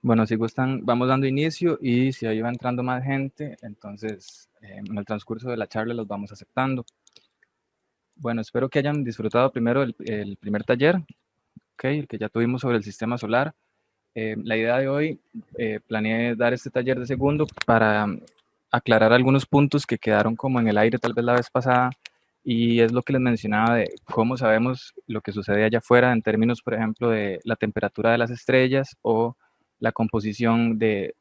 Bueno, si gustan, vamos dando inicio y si ahí va entrando más gente, entonces en el transcurso de la charla los vamos aceptando. Bueno, espero que hayan disfrutado primero el primer taller, el que ya tuvimos sobre el sistema solar. La idea de hoy, planeé dar este taller de segundo para aclarar algunos puntos que quedaron como en el aire tal vez la vez pasada, y es lo que les mencionaba de cómo sabemos lo que sucede allá afuera en términos, por ejemplo, de la temperatura de las estrellas o la composición de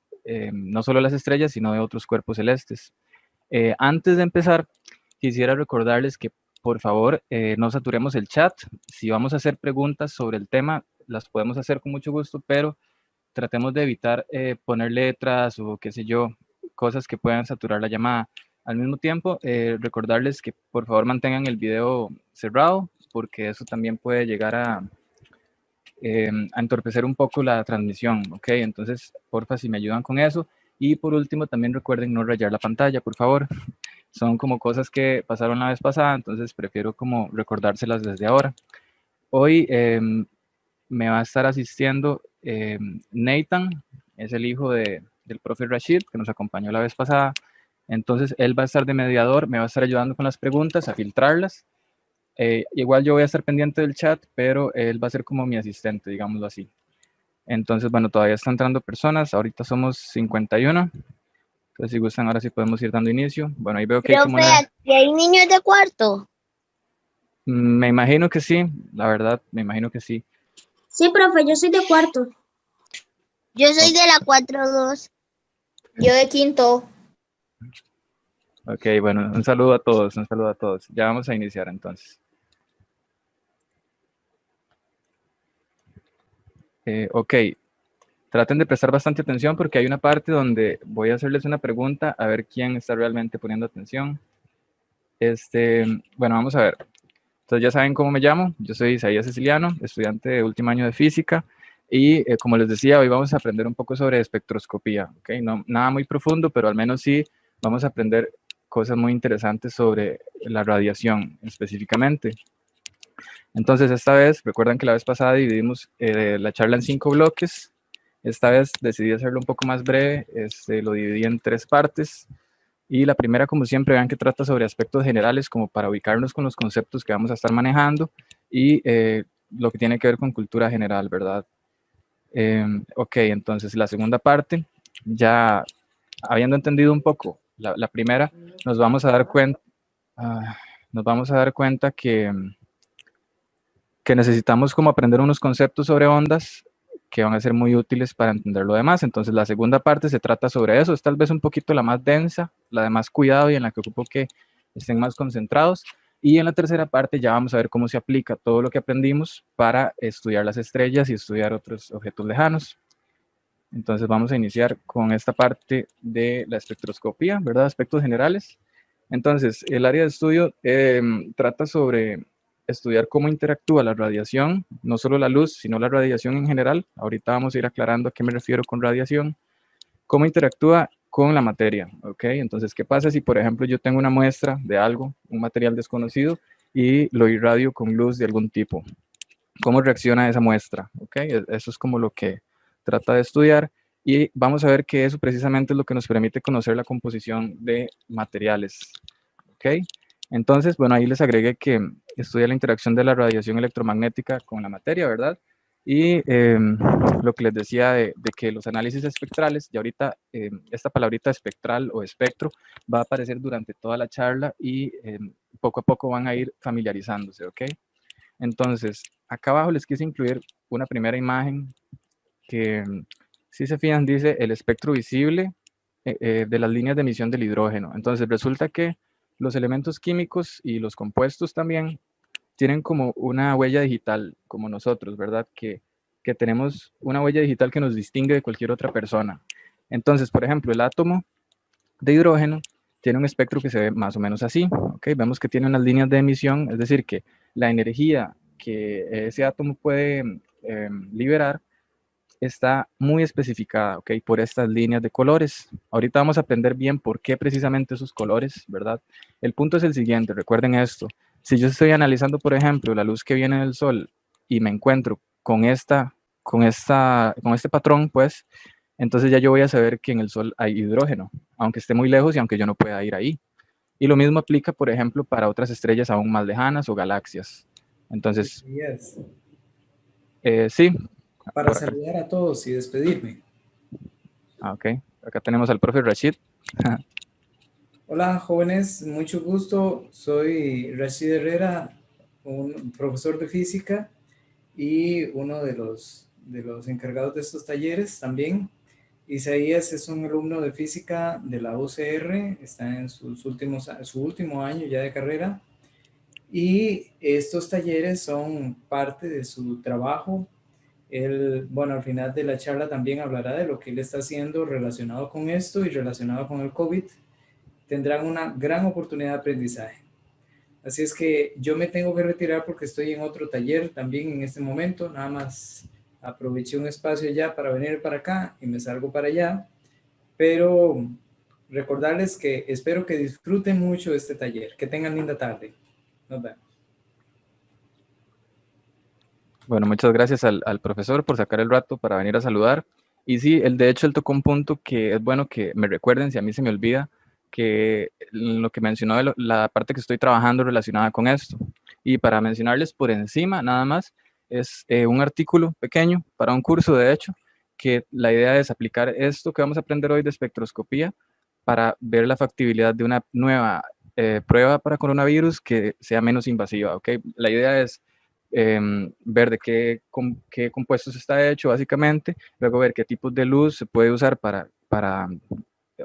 no solo las estrellas, sino de otros cuerpos celestes. Antes de empezar, quisiera recordarles que por favor no saturemos el chat. Si vamos a hacer preguntas sobre el tema, las podemos hacer con mucho gusto, pero tratemos de evitar poner letras o qué sé yo, cosas que puedan saturar la llamada. Al mismo tiempo, recordarles que por favor mantengan el video cerrado, porque eso también puede llegar a entorpecer un poco la transmisión, ¿ok? Entonces, porfa, si me ayudan con eso. Y por último, también recuerden no rayar la pantalla, por favor. Son como cosas que pasaron la vez pasada, entonces prefiero como recordárselas desde ahora. Hoy me va a estar asistiendo Nathan, es el hijo del profe Rashid, que nos acompañó la vez pasada. Entonces, él va a estar de mediador, me va a estar ayudando con las preguntas, a filtrarlas. Igual yo voy a estar pendiente del chat, pero él va a ser como mi asistente, digámoslo así. Entonces, bueno, todavía están entrando personas, ahorita somos 51. Entonces, si gustan, ahora sí podemos ir dando inicio. Bueno, ahí veo que hay como una... ¿Y hay niños de cuarto? Me imagino que sí, la verdad, me imagino que sí. Sí, profe, yo soy de cuarto. Yo soy de la 4-2. Yo de quinto. Ok, bueno, un saludo a todos, un saludo a todos. Ya vamos a iniciar entonces. Ok, traten de prestar bastante atención porque hay una parte donde voy a hacerles una pregunta a ver quién está realmente poniendo atención. Bueno, vamos a ver. Entonces ya saben cómo me llamo. Yo soy Isaías Ceciliano, estudiante de último año de física. Y como les decía, hoy vamos a aprender un poco sobre espectroscopía. ¿Okay? No, nada muy profundo, pero al menos sí vamos a aprender cosas muy interesantes sobre la radiación específicamente. Entonces esta vez, recuerdan que la vez pasada dividimos la charla en 5 bloques. Esta vez decidí hacerlo un poco más breve, lo dividí en 3 partes. Y la primera, como siempre, vean que trata sobre aspectos generales, como para ubicarnos con los conceptos que vamos a estar manejando y lo que tiene que ver con cultura general, ¿verdad? Ok, entonces la segunda parte, ya habiendo entendido un poco la primera, nos vamos a dar cuenta que necesitamos como aprender unos conceptos sobre ondas que van a ser muy útiles para entender lo demás. Entonces la segunda parte se trata sobre eso, es tal vez un poquito la más densa, la de más cuidado y en la que ocupo que estén más concentrados. Y en la tercera parte ya vamos a ver cómo se aplica todo lo que aprendimos para estudiar las estrellas y estudiar otros objetos lejanos. Entonces vamos a iniciar con esta parte de la espectroscopía, ¿verdad? Aspectos generales. Entonces, el área de estudio trata sobre estudiar cómo interactúa la radiación, no solo la luz, sino la radiación en general. Ahorita vamos a ir aclarando a qué me refiero con radiación. Cómo interactúa con la materia, ¿ok? Entonces, ¿qué pasa si, por ejemplo, yo tengo una muestra de algo, un material desconocido, y lo irradio con luz de algún tipo? ¿Cómo reacciona esa muestra? ¿Ok? Eso es como lo que trata de estudiar. Y vamos a ver que eso precisamente es lo que nos permite conocer la composición de materiales. ¿Ok? Entonces, bueno, ahí les agregué que estudia la interacción de la radiación electromagnética con la materia, ¿verdad? Y lo que les decía de que los análisis espectrales, y ahorita esta palabrita espectral o espectro va a aparecer durante toda la charla y poco a poco van a ir familiarizándose, ¿ok? Entonces, acá abajo les quise incluir una primera imagen que, si se fijan, dice el espectro visible de las líneas de emisión del hidrógeno. Entonces, resulta que los elementos químicos y los compuestos también tienen como una huella digital, como nosotros, ¿verdad? Que tenemos una huella digital que nos distingue de cualquier otra persona. Entonces, por ejemplo, el átomo de hidrógeno tiene un espectro que se ve más o menos así, ¿ok? Vemos que tiene unas líneas de emisión, es decir, que la energía que ese átomo puede liberar está muy especificada, ¿ok? Por estas líneas de colores. Ahorita vamos a aprender bien por qué precisamente esos colores, ¿verdad? El punto es el siguiente, recuerden esto. Si yo estoy analizando, por ejemplo, la luz que viene del sol y me encuentro con este patrón, pues entonces ya yo voy a saber que en el Sol hay hidrógeno, aunque esté muy lejos y aunque yo no pueda ir ahí. Y lo mismo aplica, por ejemplo, para otras estrellas aún más lejanas o galaxias. Entonces, Días. sí, Para por acá. saludar a todos y despedirme. Ok, acá tenemos al profe Rashid. Hola jóvenes, mucho gusto. Soy Rashid Herrera, un profesor de física y uno de los encargados de estos talleres también. Isaías es un alumno de física de la UCR, está en su último año ya de carrera y estos talleres son parte de su trabajo. Él, bueno, al final de la charla también hablará de lo que él está haciendo relacionado con esto y relacionado con el COVID. Tendrán una gran oportunidad de aprendizaje. Así es que yo me tengo que retirar porque estoy en otro taller también en este momento. Nada más aproveché un espacio ya para venir para acá y me salgo para allá. Pero recordarles que espero que disfruten mucho este taller. Que tengan linda tarde. Nos vemos. Bueno, muchas gracias al profesor por sacar el rato para venir a saludar. Y sí, de hecho, él tocó un punto que es bueno que me recuerden, si a mí se me olvida, que lo que mencionó de la parte que estoy trabajando relacionada con esto. Y para mencionarles por encima, nada más, es un artículo pequeño para un curso, de hecho, que la idea es aplicar esto que vamos a aprender hoy de espectroscopía para ver la factibilidad de una nueva prueba para coronavirus que sea menos invasiva, ¿ok? La idea es ver de qué compuestos está hecho básicamente, luego ver qué tipos de luz se puede usar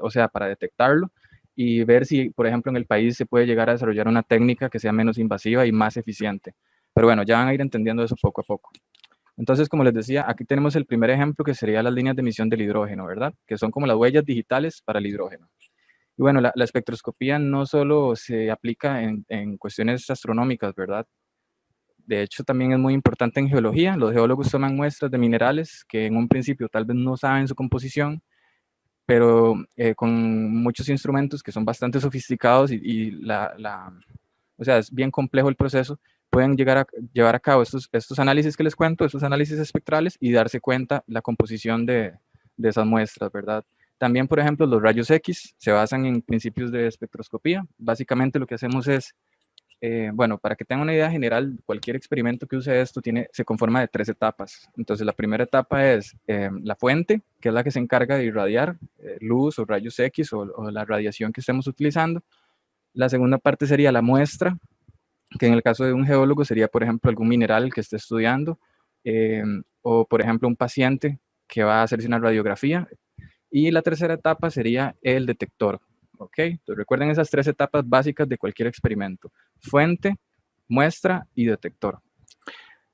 o sea, para detectarlo y ver si, por ejemplo, en el país se puede llegar a desarrollar una técnica que sea menos invasiva y más eficiente. Pero bueno, ya van a ir entendiendo eso poco a poco. Entonces, como les decía, aquí tenemos el primer ejemplo que sería las líneas de emisión del hidrógeno, ¿verdad? Que son como las huellas digitales para el hidrógeno. Y bueno, la espectroscopía no solo se aplica en cuestiones astronómicas, ¿verdad? De hecho, también es muy importante en geología. Los geólogos toman muestras de minerales que en un principio tal vez no saben su composición, pero con muchos instrumentos que son bastante sofisticados o sea, es bien complejo el proceso, pueden llegar a llevar a cabo estos análisis que les cuento, estos análisis espectrales y darse cuenta la composición de esas muestras, ¿verdad? También, por ejemplo, los rayos X se basan en principios de espectroscopía. Básicamente lo que hacemos es bueno, para que tengan una idea general, cualquier experimento que use esto se conforma de 3 etapas. Entonces, la primera etapa es la fuente, que es la que se encarga de irradiar luz o rayos X o la radiación que estemos utilizando. La segunda parte sería la muestra, que en el caso de un geólogo sería, por ejemplo, algún mineral que esté estudiando, eh, o, por ejemplo, un paciente que va a hacerse una radiografía. Y la tercera etapa sería el detector. ¿Ok? Entonces recuerden esas 3 etapas básicas de cualquier experimento. Fuente, muestra y detector.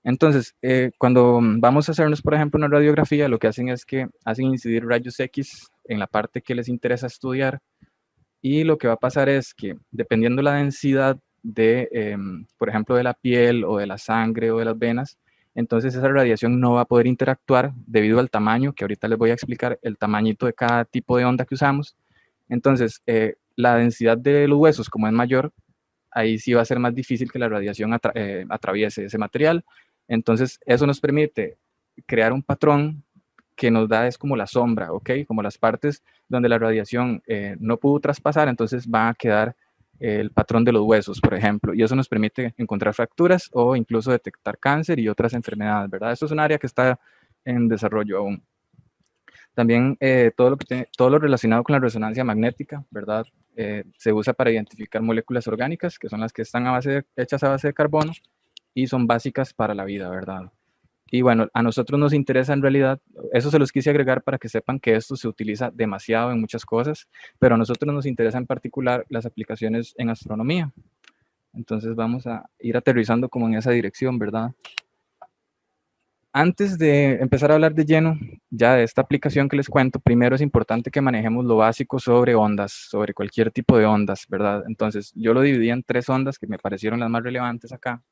Entonces, cuando vamos a hacernos, por ejemplo, una radiografía, lo que hacen es que hacen incidir rayos X en la parte que les interesa estudiar y lo que va a pasar es que dependiendo la densidad por ejemplo, de la piel o de la sangre o de las venas, entonces esa radiación no va a poder interactuar debido al tamaño, que ahorita les voy a explicar el tamañito de cada tipo de onda que usamos. Entonces, la densidad de los huesos, como es mayor, ahí sí va a ser más difícil que la radiación atraviese ese material. Entonces, eso nos permite crear un patrón que nos da es como la sombra, ¿ok? Como las partes donde la radiación no pudo traspasar, entonces va a quedar el patrón de los huesos, por ejemplo, y eso nos permite encontrar fracturas o incluso detectar cáncer y otras enfermedades, ¿verdad? Eso es un área que está en desarrollo aún. También todo lo relacionado con la resonancia magnética, ¿verdad? Se usa para identificar moléculas orgánicas, que son las que están hechas a base de carbono y son básicas para la vida, ¿verdad? Y bueno, a nosotros nos interesa en realidad, eso se los quise agregar para que sepan que esto se utiliza demasiado en muchas cosas, pero a nosotros nos interesa en particular las aplicaciones en astronomía. Entonces vamos a ir aterrizando como en esa dirección, ¿verdad? Antes de empezar a hablar de lleno ya de esta aplicación que les cuento, primero es importante que manejemos lo básico sobre ondas, sobre cualquier tipo de ondas, ¿verdad? Entonces yo lo dividí en 3 ondas que me parecieron las más relevantes acá.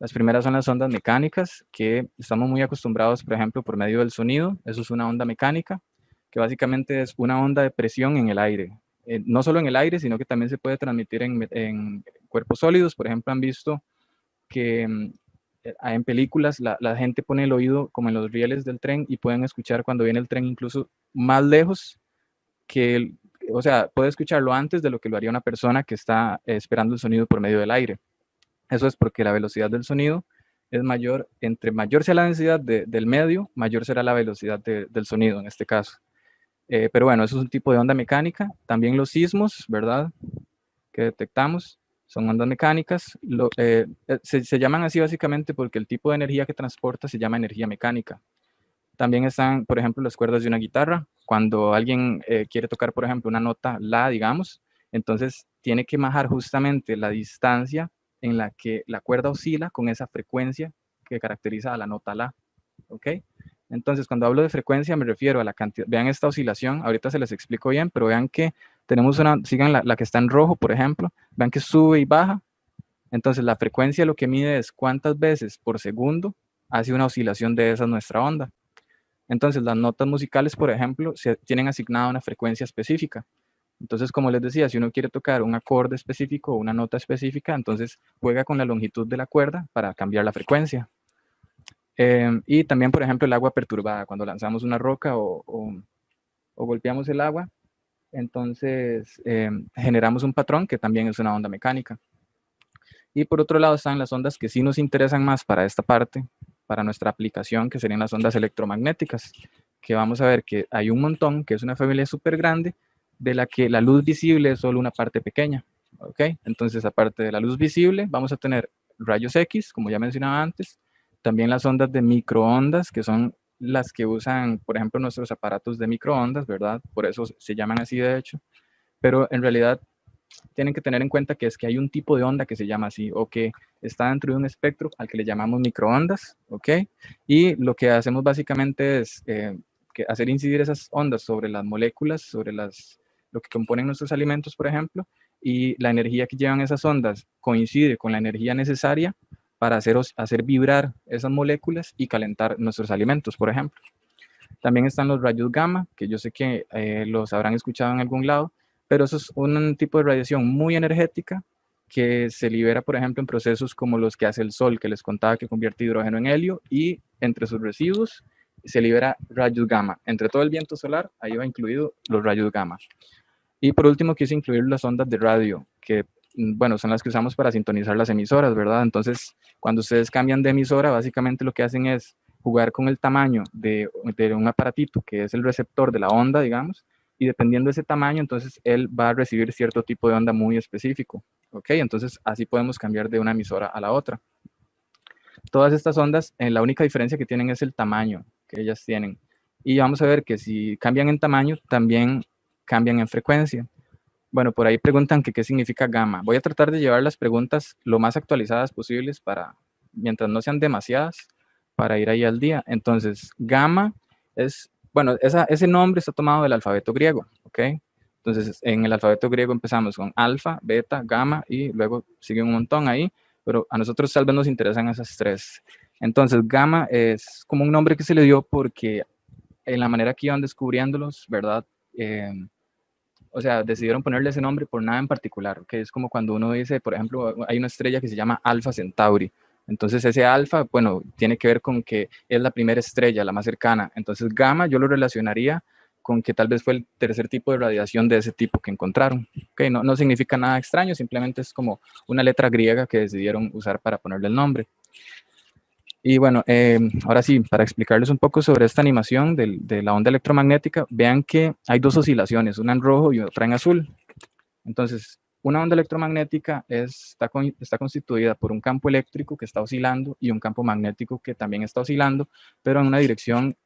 Las primeras son las ondas mecánicas, que estamos muy acostumbrados, por ejemplo, por medio del sonido. Eso es una onda mecánica, que básicamente es una onda de presión en el aire. No solo en el aire, sino que también se puede transmitir en cuerpos sólidos. Por ejemplo, han visto que en películas la gente pone el oído como en los rieles del tren y pueden escuchar cuando viene el tren incluso más lejos o sea, puede escucharlo antes de lo que lo haría una persona que está esperando el sonido por medio del aire. Eso es porque la velocidad del sonido es mayor, entre mayor sea la densidad del medio, mayor será la velocidad del sonido en este caso. Pero bueno, eso es un tipo de onda mecánica. También los sismos, ¿verdad? Que detectamos son ondas mecánicas. Se llaman así básicamente porque el tipo de energía que transporta se llama energía mecánica. También están, por ejemplo, las cuerdas de una guitarra. Cuando alguien quiere tocar, por ejemplo, una nota la, digamos, entonces tiene que majar justamente la distancia en la que la cuerda oscila con esa frecuencia que caracteriza a la nota la. ¿Ok? Entonces, cuando hablo de frecuencia, me refiero a la cantidad. Vean esta oscilación, ahorita se les explico bien, pero vean que tenemos sigan la que está en rojo, por ejemplo, vean que sube y baja. Entonces, la frecuencia lo que mide es cuántas veces por segundo hace una oscilación de esa nuestra onda. Entonces, las notas musicales, por ejemplo, se tienen asignada una frecuencia específica. Entonces, como les decía, si uno quiere tocar un acorde específico o una nota específica, entonces juega con la longitud de la cuerda para cambiar la frecuencia. Y también, por ejemplo, el agua perturbada. Cuando lanzamos una roca o golpeamos el agua, entonces generamos un patrón que también es una onda mecánica. Y por otro lado están las ondas que sí nos interesan más para esta parte, para nuestra aplicación, que serían las ondas electromagnéticas, que vamos a ver que hay un montón, que es una familia súper grande, de la que la luz visible es solo una parte pequeña. ¿Ok? Entonces, aparte de la luz visible, vamos a tener rayos X, como ya mencionaba antes, también las ondas de microondas, que son las que usan, por ejemplo, nuestros aparatos de microondas, ¿verdad? Por eso se llaman así, de hecho. Pero en realidad tienen que tener en cuenta que es que hay un tipo de onda que se llama así, o que está dentro de un espectro al que le llamamos microondas, ¿ok? Y lo que hacemos básicamente es hacer incidir esas ondas sobre las moléculas, sobre lo que componen nuestros alimentos, por ejemplo, y la energía que llevan esas ondas coincide con la energía necesaria para hacer vibrar esas moléculas y calentar nuestros alimentos, por ejemplo. También están los rayos gamma, que yo sé que los habrán escuchado en algún lado, pero eso es un tipo de radiación muy energética que se libera, por ejemplo, en procesos como los que hace el Sol, que les contaba que convierte hidrógeno en helio, y entre sus residuos se libera rayos gamma. Entre todo el viento solar, ahí va incluido los rayos gamma. Y por último, quise incluir las ondas de radio, que, bueno, son las que usamos para sintonizar las emisoras, ¿verdad? Entonces, cuando ustedes cambian de emisora, básicamente lo que hacen es jugar con el tamaño de un aparatito, que es el receptor de la onda, digamos, y dependiendo de ese tamaño, entonces él va a recibir cierto tipo de onda muy específico, ¿ok? Entonces, así podemos cambiar de una emisora a la otra. Todas estas ondas, la única diferencia que tienen es el tamaño que ellas tienen. Y vamos a ver que si cambian en tamaño, también cambian en frecuencia. Bueno, por ahí preguntan que qué significa gamma. Voy a tratar de llevar las preguntas lo más actualizadas posibles mientras no sean demasiadas, para ir ahí al día. Entonces, gamma es, bueno, ese nombre está tomado del alfabeto griego, ¿ok? Entonces, en el alfabeto griego empezamos con alfa, beta, gamma, y luego sigue un montón ahí, pero a nosotros tal vez nos interesan esas tres. Entonces, gamma es como un nombre que se le dio porque en la manera que iban descubriéndolos, ¿verdad? O sea, decidieron ponerle ese nombre por nada en particular, que es como cuando uno dice, por ejemplo, hay una estrella que se llama Alpha Centauri. Entonces ese alfa, bueno, tiene que ver con que es la primera estrella, la más cercana. Entonces gamma yo lo relacionaría con que tal vez fue el tercer tipo de radiación de ese tipo que encontraron. Okay, no significa nada extraño, simplemente es como una letra griega que decidieron usar para ponerle el nombre. Y bueno, ahora sí, para explicarles un poco sobre esta animación de la onda electromagnética, vean que hay dos oscilaciones, una en rojo y otra en azul. Entonces, una onda electromagnética está constituida por un campo eléctrico que está oscilando y un campo magnético que también está oscilando, pero en una dirección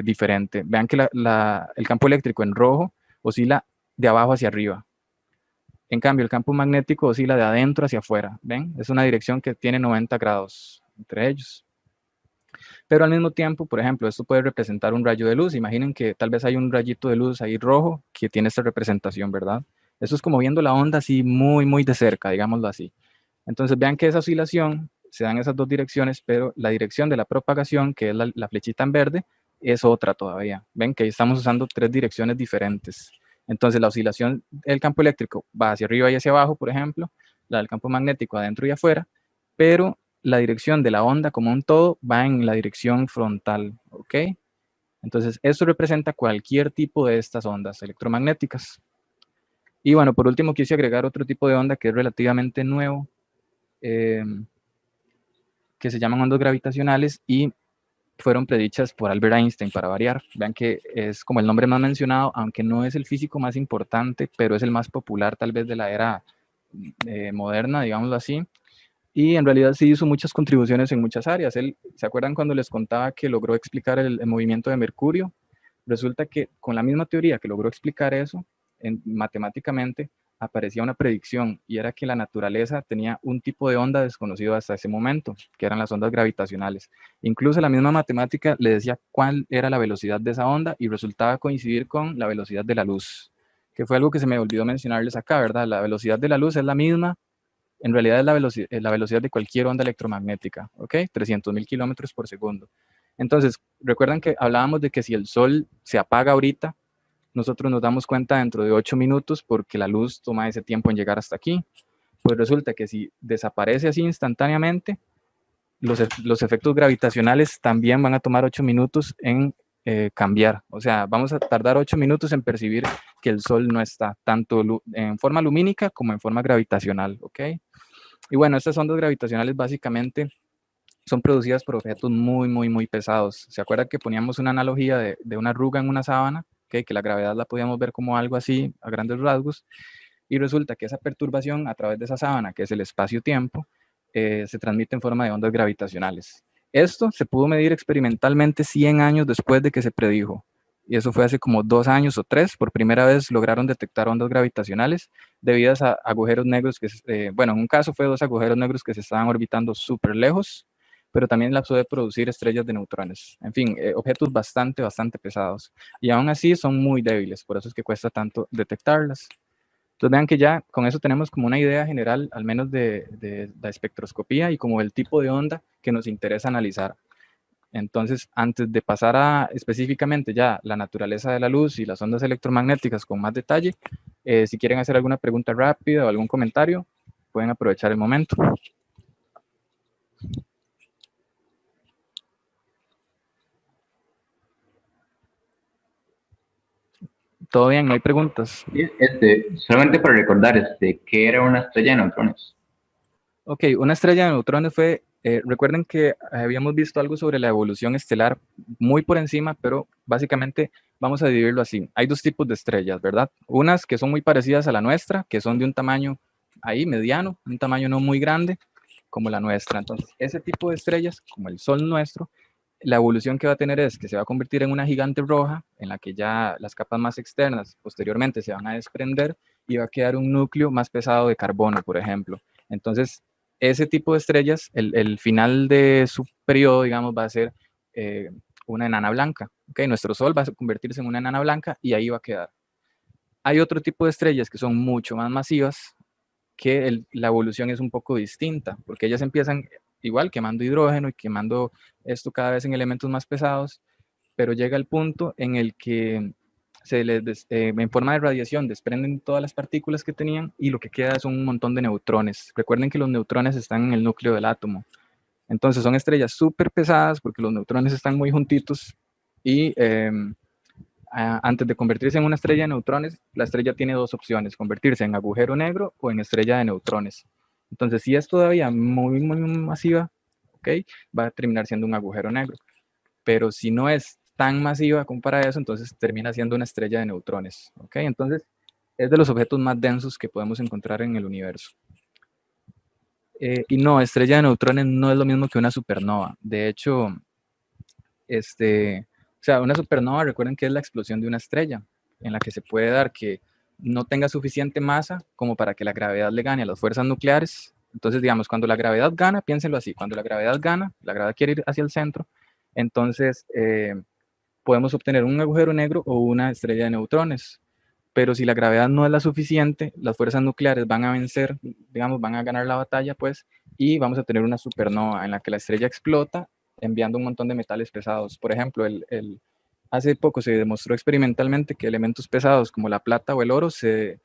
diferente. Vean que el campo eléctrico en rojo oscila de abajo hacia arriba. En cambio, el campo magnético oscila de adentro hacia afuera. ¿Ven? Es una dirección que tiene 90 grados entre ellos. Pero al mismo tiempo, por ejemplo, esto puede representar un rayo de luz. Imaginen que tal vez hay un rayito de luz ahí rojo que tiene esta representación, ¿verdad? Eso es como viendo la onda así muy, muy de cerca, digámoslo así. Entonces vean que esa oscilación se da en esas dos direcciones, pero la dirección de la propagación, que es la flechita en verde, es otra todavía. Ven que ahí estamos usando tres direcciones diferentes. Entonces la oscilación del campo eléctrico va hacia arriba y hacia abajo, por ejemplo, la del campo magnético adentro y afuera, pero la dirección de la onda como un todo va en la dirección frontal, ¿ok? Entonces, esto representa cualquier tipo de estas ondas electromagnéticas. Y bueno, por último quise agregar otro tipo de onda que es relativamente nuevo, que se llaman ondas gravitacionales y fueron predichas por Albert Einstein, para variar. Vean que es como el nombre más mencionado, aunque no es el físico más importante, pero es el más popular tal vez de la era moderna, digámoslo así. Y en realidad sí hizo muchas contribuciones en muchas áreas. Él, ¿se acuerdan cuando les contaba que logró explicar el movimiento de Mercurio? Resulta que con la misma teoría que logró explicar eso, matemáticamente, aparecía una predicción y era que la naturaleza tenía un tipo de onda desconocido hasta ese momento, que eran las ondas gravitacionales. Incluso la misma matemática le decía cuál era la velocidad de esa onda y resultaba coincidir con la velocidad de la luz, que fue algo que se me olvidó mencionarles acá, ¿verdad? La velocidad de la luz es la misma, en realidad es la velocidad de cualquier onda electromagnética, ¿ok? 300.000 kilómetros por segundo. Entonces, recuerdan que hablábamos de que si el sol se apaga ahorita, nosotros nos damos cuenta dentro de 8 minutos porque la luz toma ese tiempo en llegar hasta aquí. Pues resulta que si desaparece así instantáneamente, los efectos gravitacionales también van a tomar 8 minutos en cambiar. O sea, vamos a tardar 8 minutos en percibir que el sol no está tanto en forma lumínica como en forma gravitacional, ¿ok? Y bueno, estas ondas gravitacionales básicamente son producidas por objetos muy, muy, muy pesados. ¿Se acuerdan que poníamos una analogía de una arruga en una sábana? ¿Okay? Que la gravedad la podíamos ver como algo así, a grandes rasgos. Y resulta que esa perturbación a través de esa sábana, que es el espacio-tiempo, se transmite en forma de ondas gravitacionales. Esto se pudo medir experimentalmente 100 años después de que se predijo. Y eso fue hace como 2 años o 3. Por primera vez lograron detectar ondas gravitacionales debidas a agujeros negros que, bueno, en un caso fue 2 agujeros negros que se estaban orbitando súper lejos, pero también la puede producir estrellas de neutrones. En fin, objetos bastante, bastante pesados. Y aún así son muy débiles, por eso es que cuesta tanto detectarlas. Entonces vean que ya con eso tenemos como una idea general, al menos de la espectroscopía y como el tipo de onda que nos interesa analizar. Entonces, antes de pasar a específicamente ya la naturaleza de la luz y las ondas electromagnéticas con más detalle, si quieren hacer alguna pregunta rápida o algún comentario, pueden aprovechar el momento. Todo bien, no hay preguntas. Sí, solamente para recordar, ¿qué era una estrella de neutrones? Ok, una estrella de neutrones fue, recuerden que habíamos visto algo sobre la evolución estelar muy por encima, pero básicamente vamos a dividirlo así. Hay 2 tipos de estrellas, ¿verdad? Unas que son muy parecidas a la nuestra, que son de un tamaño ahí mediano, un tamaño no muy grande, como la nuestra. Entonces, ese tipo de estrellas, como el Sol nuestro, la evolución que va a tener es que se va a convertir en una gigante roja, en la que ya las capas más externas posteriormente se van a desprender y va a quedar un núcleo más pesado de carbono, por ejemplo. Entonces, ese tipo de estrellas, el final de su periodo, digamos, va a ser una enana blanca. ¿Okay? Nuestro Sol va a convertirse en una enana blanca y ahí va a quedar. Hay otro tipo de estrellas que son mucho más masivas, que la evolución es un poco distinta, porque ellas empiezan igual quemando hidrógeno y quemando esto cada vez en elementos más pesados, pero llega el punto en el que en forma de radiación desprenden todas las partículas que tenían y lo que queda son un montón de neutrones. Recuerden que los neutrones están en el núcleo del átomo. Entonces son estrellas súper pesadas porque los neutrones están muy juntitos y antes de convertirse en una estrella de neutrones, la estrella tiene 2 opciones, convertirse en agujero negro o en estrella de neutrones. Entonces, si es todavía muy, muy masiva, ¿okay? Va a terminar siendo un agujero negro. Pero si no es tan masiva como para eso, entonces termina siendo una estrella de neutrones. ¿Okay? Entonces, es de los objetos más densos que podemos encontrar en el universo. Y no, estrella de neutrones no es lo mismo que una supernova. De hecho, o sea, una supernova, recuerden que es la explosión de una estrella, en la que se puede dar que no tenga suficiente masa como para que la gravedad le gane a las fuerzas nucleares. Entonces, digamos, cuando la gravedad gana, piénsenlo así, cuando la gravedad gana, la gravedad quiere ir hacia el centro, entonces podemos obtener un agujero negro o una estrella de neutrones. Pero si la gravedad no es la suficiente, las fuerzas nucleares van a vencer, digamos, van a ganar la batalla, pues, y vamos a tener una supernova en la que la estrella explota enviando un montón de metales pesados. Por ejemplo, hace poco se demostró experimentalmente que elementos pesados como la plata o el oro se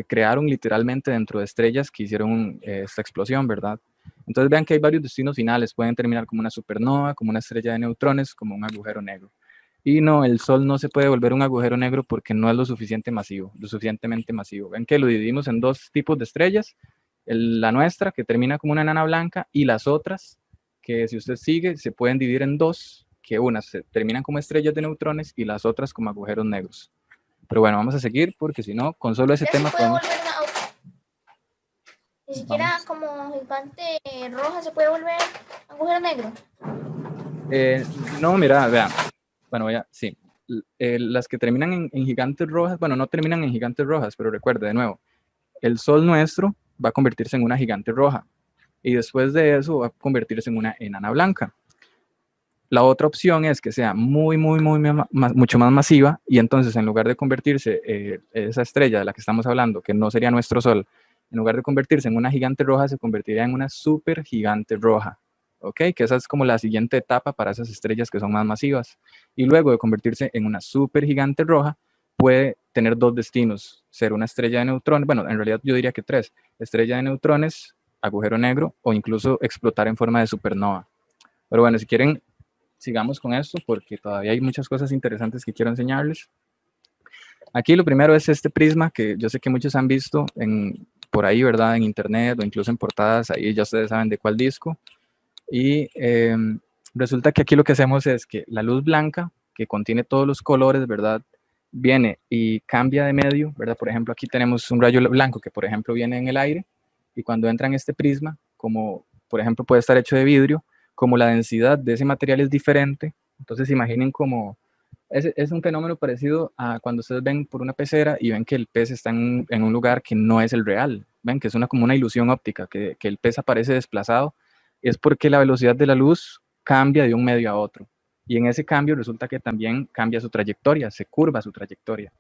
crearon literalmente dentro de estrellas que hicieron esta explosión, ¿verdad? Entonces vean que hay varios destinos finales, pueden terminar como una supernova, como una estrella de neutrones, como un agujero negro. Y no, el Sol no se puede volver un agujero negro porque no es lo suficientemente masivo. Ven que lo dividimos en dos tipos de estrellas, la nuestra, que termina como una enana blanca, y las otras, que si usted sigue, se pueden dividir en dos, que unas se terminan como estrellas de neutrones y las otras como agujeros negros. Pero bueno, vamos a seguir porque si no, con solo ese Ya tema se puede podemos... volver ni siquiera Vamos. como gigante roja se puede volver agujero negro. No, mira, vean. Bueno, ya, sí. Las que terminan en gigantes rojas, bueno, no terminan en gigantes rojas, pero recuerde de nuevo, el Sol nuestro va a convertirse en una gigante roja y después de eso va a convertirse en una enana blanca. La otra opción es que sea mucho más masiva y entonces en lugar de convertirse esa estrella de la que estamos hablando, que no sería nuestro Sol, en lugar de convertirse en una gigante roja, se convertiría en una super gigante roja. ¿Ok? Que esa es como la siguiente etapa para esas estrellas que son más masivas. Y luego de convertirse en una super gigante roja, puede tener dos destinos, ser una estrella de neutrones, bueno, en realidad yo diría que tres, estrella de neutrones, agujero negro o incluso explotar en forma de supernova. Pero bueno, si quieren, sigamos con esto porque todavía hay muchas cosas interesantes que quiero enseñarles. Aquí lo primero es este prisma que yo sé que muchos han visto por ahí, ¿verdad? En internet o incluso en portadas, ahí ya ustedes saben de cuál disco. Y resulta que aquí lo que hacemos es que la luz blanca, que contiene todos los colores, ¿verdad? Viene y cambia de medio, ¿verdad? Por ejemplo, aquí tenemos un rayo blanco que, por ejemplo, viene en el aire y cuando entra en este prisma, como por ejemplo puede estar hecho de vidrio, como la densidad de ese material es diferente, entonces imaginen como, es un fenómeno parecido a cuando ustedes ven por una pecera y ven que el pez está en un lugar que no es el real, ven que es como una ilusión óptica, que el pez aparece desplazado, es porque la velocidad de la luz cambia de un medio a otro. Y en ese cambio resulta que también cambia su trayectoria, se curva su trayectoria.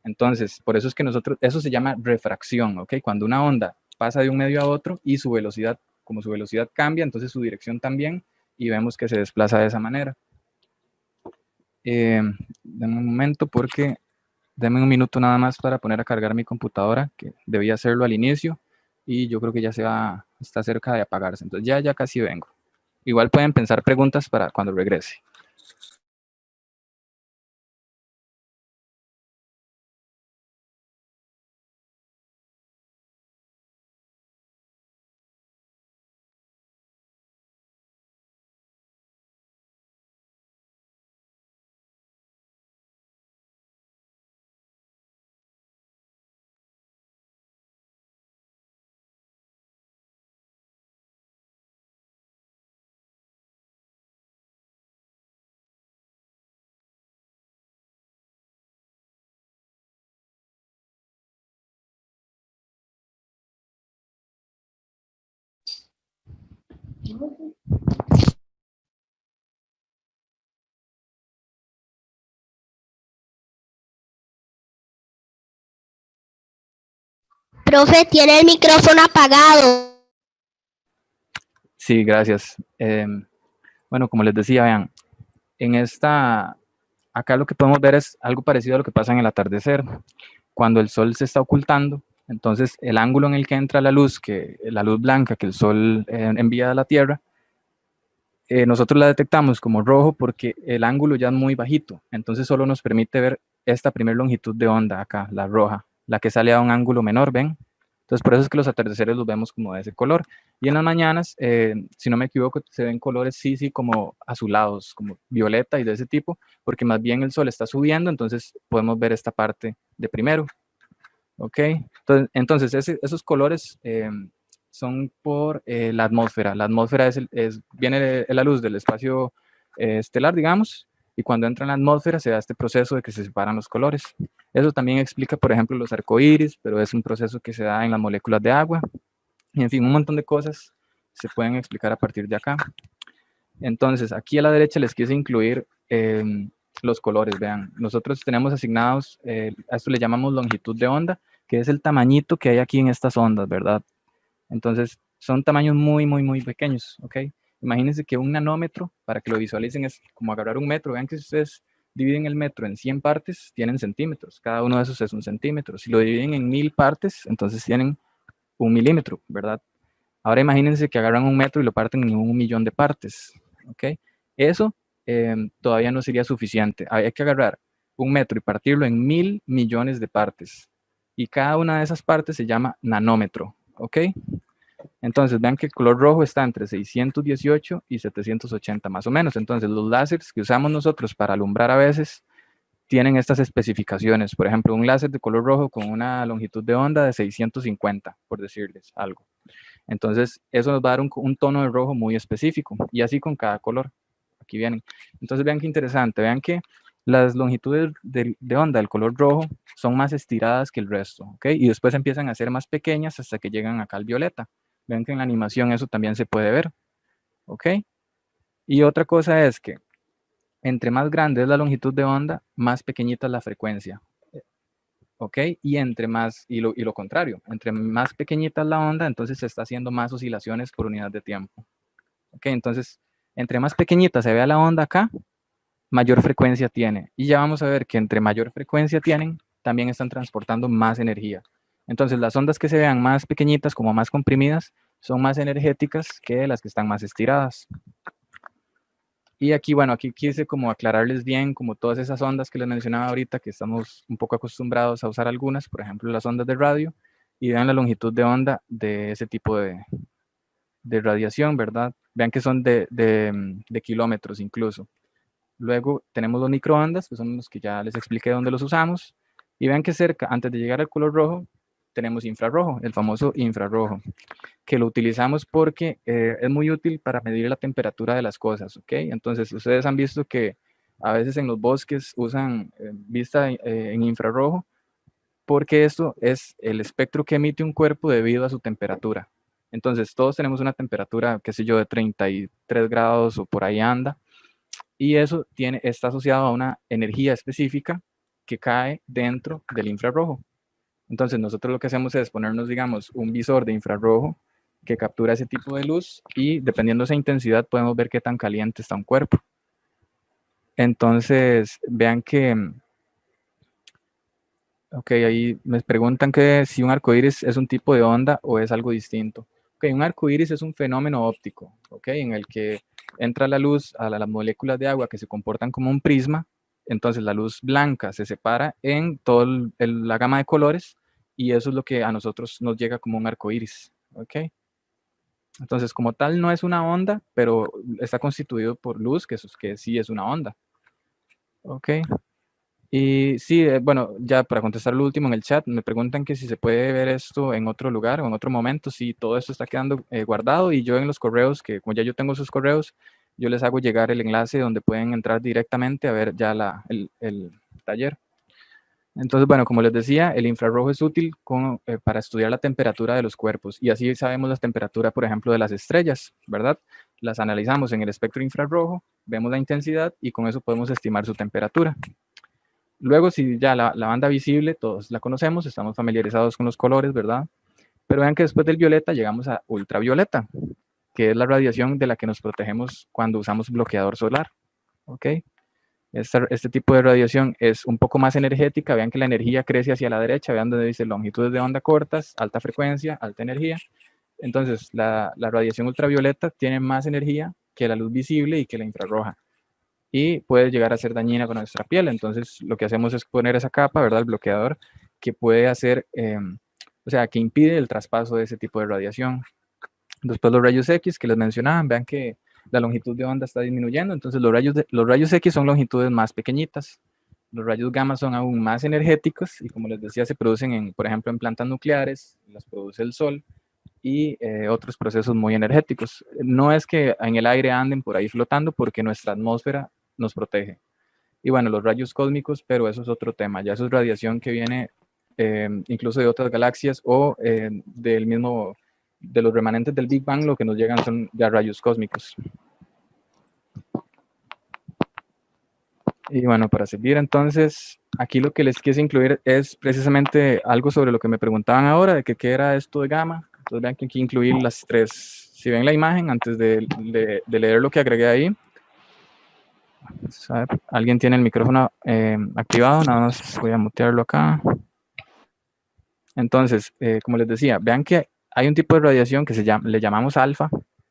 Entonces, por eso es que eso se llama refracción, ¿ok? Cuando una onda pasa de un medio a otro y su velocidad, como su velocidad cambia, entonces su dirección también y vemos que se desplaza de esa manera. Dame un momento porque, dame un minuto nada más para poner a cargar mi computadora, que debía hacerlo al inicio y yo creo que ya está cerca de apagarse. Entonces ya casi vengo. Igual pueden pensar preguntas para cuando regrese. Profe, tiene el micrófono apagado. Sí, gracias. Bueno, como les decía, vean, acá lo que podemos ver es algo parecido a lo que pasa en el atardecer. Cuando el sol se está ocultando, entonces el ángulo en el que entra la luz blanca que el sol envía a la Tierra, nosotros la detectamos como rojo porque el ángulo ya es muy bajito, entonces solo nos permite ver esta primera longitud de onda acá, la roja, la que sale a un ángulo menor, ¿ven? Entonces por eso es que los atardeceres los vemos como de ese color. Y en las mañanas, si no me equivoco, se ven colores sí, como azulados, como violeta y de ese tipo, porque más bien el sol está subiendo, entonces podemos ver esta parte de primero. ¿Ok? Entonces esos colores son por la atmósfera. La atmósfera viene la luz del espacio estelar, digamos, y cuando entra en la atmósfera se da este proceso de que se separan los colores. Eso también explica, por ejemplo, los arcoíris, pero es un proceso que se da en las moléculas de agua. Y en fin, un montón de cosas se pueden explicar a partir de acá. Entonces, aquí a la derecha les quise incluir los colores, vean. Nosotros tenemos asignados, a esto le llamamos longitud de onda, que es el tamañito que hay aquí en estas ondas, ¿verdad? Entonces, son tamaños muy pequeños, ¿ok? Imagínense que un nanómetro, para que lo visualicen, es como agarrar un metro. Vean que si ustedes dividen el metro en 100 partes, tienen centímetros. Cada uno de esos es un centímetro. Si lo dividen en 1000 partes, entonces tienen un milímetro, ¿verdad? Ahora imagínense que agarran un metro y lo parten en 1.000.000 de partes, ¿ok? Eso todavía no sería suficiente. Hay que agarrar un metro y partirlo en 1.000.000.000 de partes. Y cada una de esas partes se llama nanómetro, ¿ok? Entonces, vean que el color rojo está entre 618 y 780 más o menos. Entonces, los láseres que usamos nosotros para alumbrar a veces tienen estas especificaciones. Por ejemplo, un láser de color rojo con una longitud de onda de 650, por decirles algo. Entonces, eso nos va a dar un tono de rojo muy específico. Y así con cada color. Aquí vienen. Entonces, vean qué interesante. Vean que las longitudes de onda del color rojo son más estiradas que el resto, ¿ok? Y después empiezan a ser más pequeñas hasta que llegan acá al violeta. Vean que en la animación eso también se puede ver, ¿ok? Y otra cosa es que entre más grande es la longitud de onda, más pequeñita es la frecuencia, ¿ok? Y entre más, y lo contrario, entre más pequeñita es la onda, entonces se está haciendo más oscilaciones por unidad de tiempo, ¿ok? Entonces, entre más pequeñita se vea la onda acá, mayor frecuencia tiene. Y ya vamos a ver que entre mayor frecuencia tienen, también están transportando más energía. Entonces, las ondas que se vean más pequeñitas, como más comprimidas, son más energéticas que las que están más estiradas. Y aquí, bueno, aquí quise como aclararles bien como todas esas ondas que les mencionaba ahorita, que estamos un poco acostumbrados a usar algunas, por ejemplo, las ondas de radio, y vean la longitud de onda de ese tipo de radiación, ¿verdad? Vean que son de kilómetros incluso. Luego tenemos los microondas, que son los que ya les expliqué dónde los usamos. Y vean que cerca, antes de llegar al color rojo, tenemos infrarrojo, el famoso infrarrojo, que lo utilizamos porque es muy útil para medir la temperatura de las cosas, ¿ok? Entonces, ustedes han visto que a veces en los bosques usan vista en infrarrojo, porque esto es el espectro que emite un cuerpo debido a su temperatura. Entonces, todos tenemos una temperatura, qué sé yo, de 33 grados o por ahí anda, y eso está asociado a una energía específica que cae dentro del infrarrojo. Entonces nosotros lo que hacemos es ponernos, digamos, un visor de infrarrojo que captura ese tipo de luz y dependiendo de esa intensidad podemos ver qué tan caliente está un cuerpo. Entonces vean que, ok, ahí me preguntan que si un arco iris es un tipo de onda o es algo distinto. Ok, un arco iris es un fenómeno óptico, ok, en el que entra la luz a las moléculas de agua que se comportan como un prisma. Entonces la luz blanca se separa en toda la gama de colores y eso es lo que a nosotros nos llega como un arco iris, ok. Entonces como tal no es una onda, pero está constituido por luz, que sí es una onda, ok. Y sí, bueno, ya para contestar lo último en el chat, me preguntan que si se puede ver esto en otro lugar o en otro momento. Sí, todo esto está quedando guardado y yo en los correos, que como ya yo tengo sus correos, yo les hago llegar el enlace donde pueden entrar directamente a ver ya el taller. Entonces, bueno, como les decía, el infrarrojo es útil para estudiar la temperatura de los cuerpos y así sabemos la temperatura, por ejemplo, de las estrellas, ¿verdad? Las analizamos en el espectro infrarrojo, vemos la intensidad y con eso podemos estimar su temperatura. Luego, si ya la banda visible, todos la conocemos, estamos familiarizados con los colores, ¿verdad? Pero vean que después del violeta llegamos a ultravioleta, que es la radiación de la que nos protegemos cuando usamos bloqueador solar, ¿ok? Este tipo de radiación es un poco más energética, vean que la energía crece hacia la derecha, vean donde dice longitudes de onda cortas, alta frecuencia, alta energía. Entonces, la radiación ultravioleta tiene más energía que la luz visible y que la infrarroja. Y puede llegar a ser dañina con nuestra piel. Entonces, lo que hacemos es poner esa capa, ¿verdad? El bloqueador, que puede hacer, o sea, que impide el traspaso de ese tipo de radiación. Después los rayos X que les mencionaban, vean que la longitud de onda está disminuyendo, entonces los rayos X son longitudes más pequeñitas. Los rayos gamma son aún más energéticos y como les decía, se producen, por ejemplo, en plantas nucleares, las produce el sol y otros procesos muy energéticos. No es que en el aire anden por ahí flotando porque nuestra atmósfera nos protege. Y bueno, los rayos cósmicos, pero eso es otro tema, ya eso es radiación que viene incluso de otras galaxias o de los remanentes del Big Bang, lo que nos llegan son ya rayos cósmicos. Y bueno, para seguir entonces, aquí lo que les quise incluir es precisamente algo sobre lo que me preguntaban ahora, de que qué era esto de gamma. Entonces vean que aquí incluir las tres. Si ven la imagen, antes de leer lo que agregué ahí, ¿alguien tiene el micrófono activado? Nada más voy a mutearlo acá. Entonces, como les decía, vean que hay un tipo de radiación que le llamamos alfa,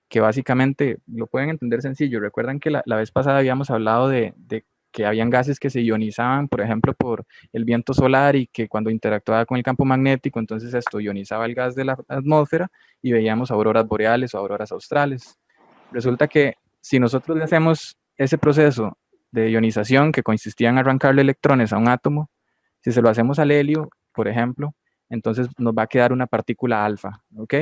que básicamente lo pueden entender sencillo. Recuerdan que la vez pasada habíamos hablado de que habían gases que se ionizaban, por ejemplo, por el viento solar y que cuando interactuaba con el campo magnético, entonces esto ionizaba el gas de la atmósfera y veíamos auroras boreales o auroras australes. Resulta que si nosotros le hacemos ese proceso de ionización que consistía en arrancarle electrones a un átomo, si se lo hacemos al helio, por ejemplo, entonces nos va a quedar una partícula alfa, ¿ok?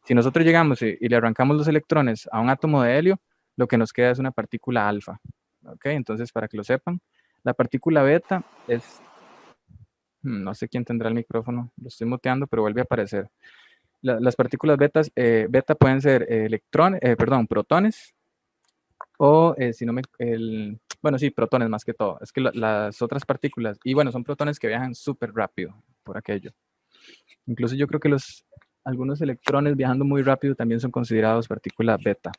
Si nosotros llegamos y le arrancamos los electrones a un átomo de helio, lo que nos queda es una partícula alfa, ¿ok? Entonces, para que lo sepan, la partícula beta es, no sé quién tendrá el micrófono, lo estoy muteando, pero vuelve a aparecer. Las partículas beta pueden ser protones, o si no me, bueno, sí, protones más que todo. Es que las otras partículas, y bueno, son protones que viajan súper rápido por aquello. Incluso yo creo que algunos electrones viajando muy rápido también son considerados partículas beta.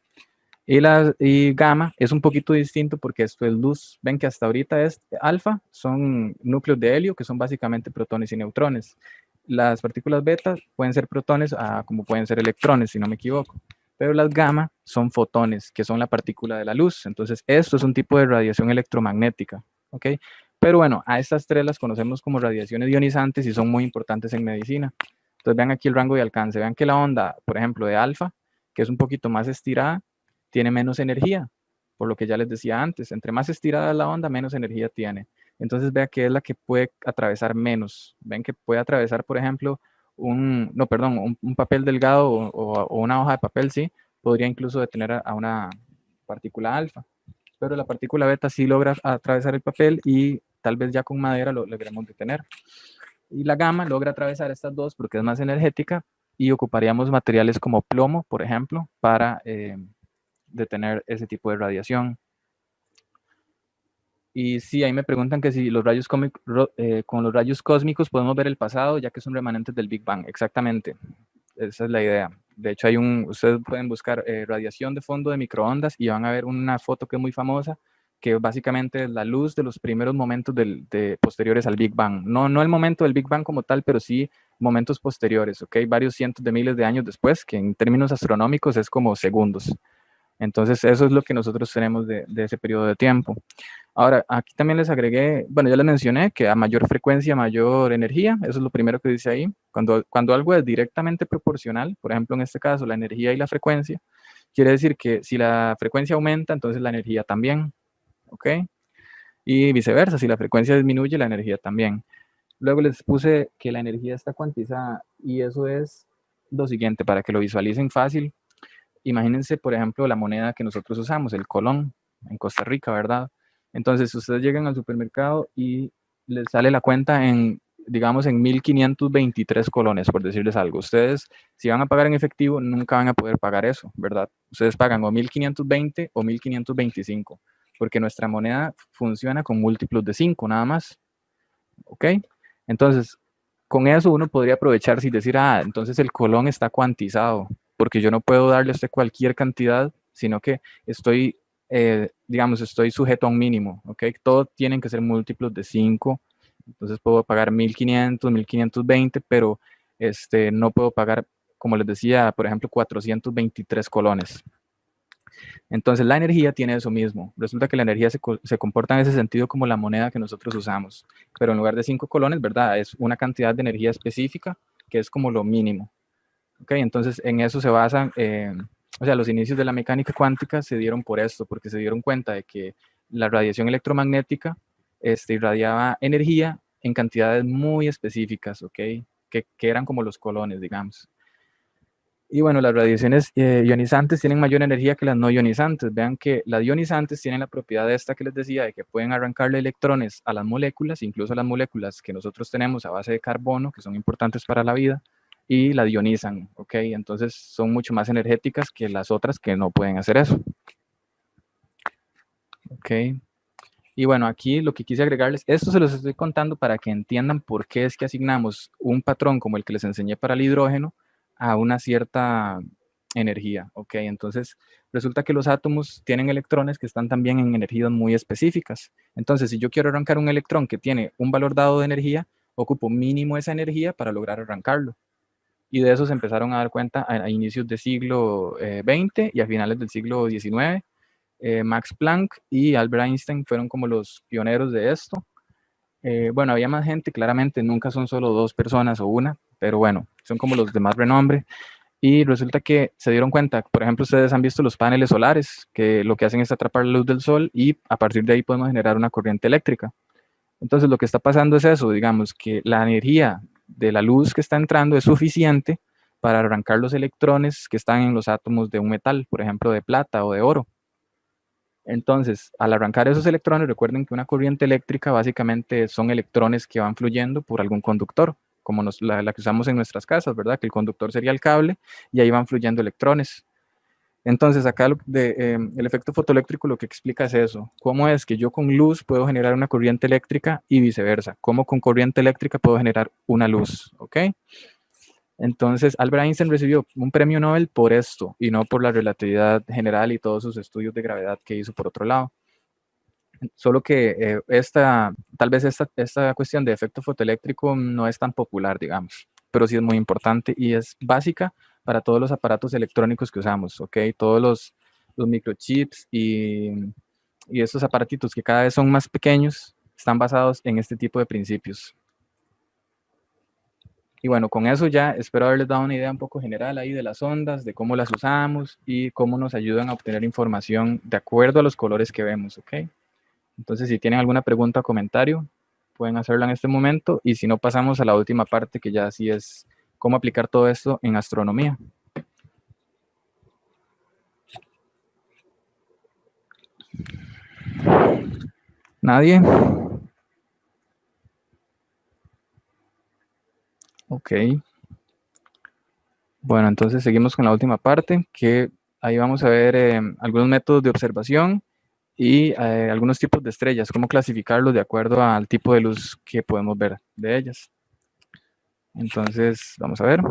Y gamma es un poquito distinto porque esto es luz. Ven que hasta ahorita es alfa, son núcleos de helio que son básicamente protones y neutrones. Las partículas beta pueden ser protones como pueden ser electrones, si no me equivoco. Pero las gamma son fotones, que son la partícula de la luz. Entonces, esto es un tipo de radiación electromagnética, ¿ok? Pero bueno, a estas tres las conocemos como radiaciones ionizantes y son muy importantes en medicina. Entonces, vean aquí el rango de alcance. Vean que la onda, por ejemplo, de alfa, que es un poquito más estirada, tiene menos energía, por lo que ya les decía antes. Entre más estirada la onda, menos energía tiene. Entonces, vea que es la que puede atravesar menos. Ven que puede atravesar, por ejemplo, un papel delgado o una hoja de papel, sí, podría incluso detener a una partícula alfa. Pero la partícula beta sí logra atravesar el papel y tal vez ya con madera lo logremos detener. Y la gamma logra atravesar estas dos porque es más energética y ocuparíamos materiales como plomo, por ejemplo, para detener ese tipo de radiación. Y sí, ahí me preguntan que si los rayos con los rayos cósmicos podemos ver el pasado, ya que son remanentes del Big Bang. Exactamente, esa es la idea. De hecho, ustedes pueden buscar radiación de fondo de microondas y van a ver una foto que es muy famosa, que básicamente es la luz de los primeros momentos posteriores al Big Bang. No el momento del Big Bang como tal, pero sí momentos posteriores, ¿ok? Varios cientos de miles de años después, que en términos astronómicos es como segundos. Entonces, eso es lo que nosotros tenemos de ese periodo de tiempo. Ahora, aquí también les agregué, bueno, ya les mencioné que a mayor frecuencia, mayor energía, eso es lo primero que dice ahí. Cuando algo es directamente proporcional, por ejemplo, en este caso, la energía y la frecuencia, quiere decir que si la frecuencia aumenta, entonces la energía también, ¿ok? Y viceversa, si la frecuencia disminuye, la energía también. Luego les puse que la energía está cuantizada y eso es lo siguiente, para que lo visualicen fácil. Imagínense, por ejemplo, la moneda que nosotros usamos, el colón, en Costa Rica, ¿verdad? Entonces, ustedes llegan al supermercado y les sale la cuenta digamos, en 1.523 colones, por decirles algo. Ustedes, si van a pagar en efectivo, nunca van a poder pagar eso, ¿verdad? Ustedes pagan o 1.520 o 1.525, porque nuestra moneda funciona con múltiplos de 5, nada más. ¿Ok? Entonces, con eso uno podría aprovecharse y decir, entonces el colón está cuantizado, porque yo no puedo darle a usted cualquier cantidad, sino que estoy, digamos, estoy sujeto a un mínimo, ¿ok? Todos tienen que ser múltiplos de 5, entonces puedo pagar 1.500, 1.520, pero no puedo pagar, como les decía, por ejemplo, 423 colones. Entonces la energía tiene eso mismo. Resulta que la energía se comporta en ese sentido como la moneda que nosotros usamos, pero en lugar de 5 colones, ¿verdad? Es una cantidad de energía específica que es como lo mínimo. ¿Ok? Entonces en eso se basan, o sea, los inicios de la mecánica cuántica se dieron por esto, porque se dieron cuenta de que la radiación electromagnética irradiaba energía en cantidades muy específicas, ¿ok? Que eran como los colones, digamos. Y bueno, las radiaciones ionizantes tienen mayor energía que las no ionizantes. Vean que las ionizantes tienen la propiedad esta que les decía, de que pueden arrancarle electrones a las moléculas, incluso a las moléculas que nosotros tenemos a base de carbono, que son importantes para la vida, y la ionizan, ¿ok? Entonces son mucho más energéticas que las otras que no pueden hacer eso. ¿Ok? Y bueno, aquí lo que quise agregarles, esto se los estoy contando para que entiendan por qué es que asignamos un patrón como el que les enseñé para el hidrógeno a una cierta energía, ¿ok? Entonces, resulta que los átomos tienen electrones que están también en energías muy específicas. Entonces, si yo quiero arrancar un electrón que tiene un valor dado de energía, ocupo mínimo esa energía para lograr arrancarlo. y de eso se empezaron a dar cuenta a inicios del siglo XX y a finales del siglo XIX. Max Planck y Albert Einstein fueron como los pioneros de esto. Bueno, había más gente, claramente, nunca son solo 2 personas o una, pero bueno, son como los de más renombre. Y resulta que se dieron cuenta, por ejemplo, ustedes han visto los paneles solares, que lo que hacen es atrapar la luz del sol y a partir de ahí podemos generar una corriente eléctrica. Entonces, lo que está pasando es eso, digamos, que la energía de la luz que está entrando es suficiente para arrancar los electrones que están en los átomos de un metal, por ejemplo, de plata o de oro. Entonces, al arrancar esos electrones, recuerden que una corriente eléctrica básicamente son electrones que van fluyendo por algún conductor, como la que usamos en nuestras casas, ¿verdad? Que el conductor sería el cable y ahí van fluyendo electrones. Entonces, acá el efecto fotoeléctrico lo que explica es eso. ¿Cómo es que yo con luz puedo generar una corriente eléctrica y viceversa? ¿Cómo con corriente eléctrica puedo generar una luz? ¿Ok? Entonces, Albert Einstein recibió un premio Nobel por esto y no por la relatividad general y todos sus estudios de gravedad que hizo por otro lado. Solo que tal vez esta cuestión de efecto fotoeléctrico no es tan popular, digamos, pero sí es muy importante y es básica para todos los aparatos electrónicos que usamos, ¿ok? Todos los microchips y estos aparatitos que cada vez son más pequeños están basados en este tipo de principios. Y bueno, con eso ya espero haberles dado una idea un poco general ahí de las ondas, de cómo las usamos y cómo nos ayudan a obtener información de acuerdo a los colores que vemos, ¿ok? Entonces, si tienen alguna pregunta o comentario, pueden hacerlo en este momento y si no, pasamos a la última parte que ya sí es cómo aplicar todo esto en astronomía. ¿Nadie? Ok. Bueno, entonces seguimos con la última parte, que ahí vamos a ver algunos métodos de observación y algunos tipos de estrellas, cómo clasificarlos de acuerdo al tipo de luz que podemos ver de ellas. Entonces, vamos a ver.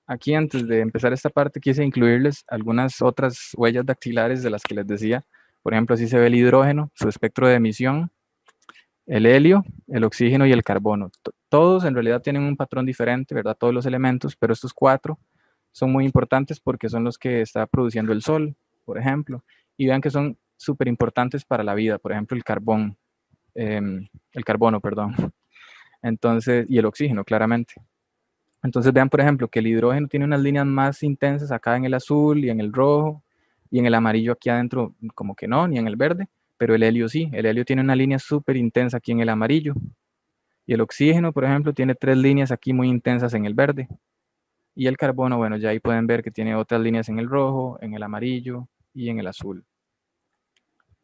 Aquí, antes de empezar esta parte, quise incluirles algunas otras huellas dactilares de las que les decía. Por ejemplo, así se ve el hidrógeno, su espectro de emisión, el helio, el oxígeno y el carbono. Todos en realidad tienen un patrón diferente, ¿verdad? Todos los elementos, pero estos 4 son muy importantes porque son los que está produciendo el Sol, por ejemplo. Y vean que son súper importantes para la vida, por ejemplo, el carbono, perdón. Entonces, y el oxígeno, claramente. Entonces vean, por ejemplo, que el hidrógeno tiene unas líneas más intensas acá en el azul y en el rojo, y en el amarillo aquí adentro como que no, ni en el verde, pero el helio sí. El helio tiene una línea súper intensa aquí en el amarillo. Y el oxígeno, por ejemplo, tiene 3 líneas aquí muy intensas en el verde. Y el carbono, bueno, ya ahí pueden ver que tiene otras líneas en el rojo, en el amarillo y en el azul.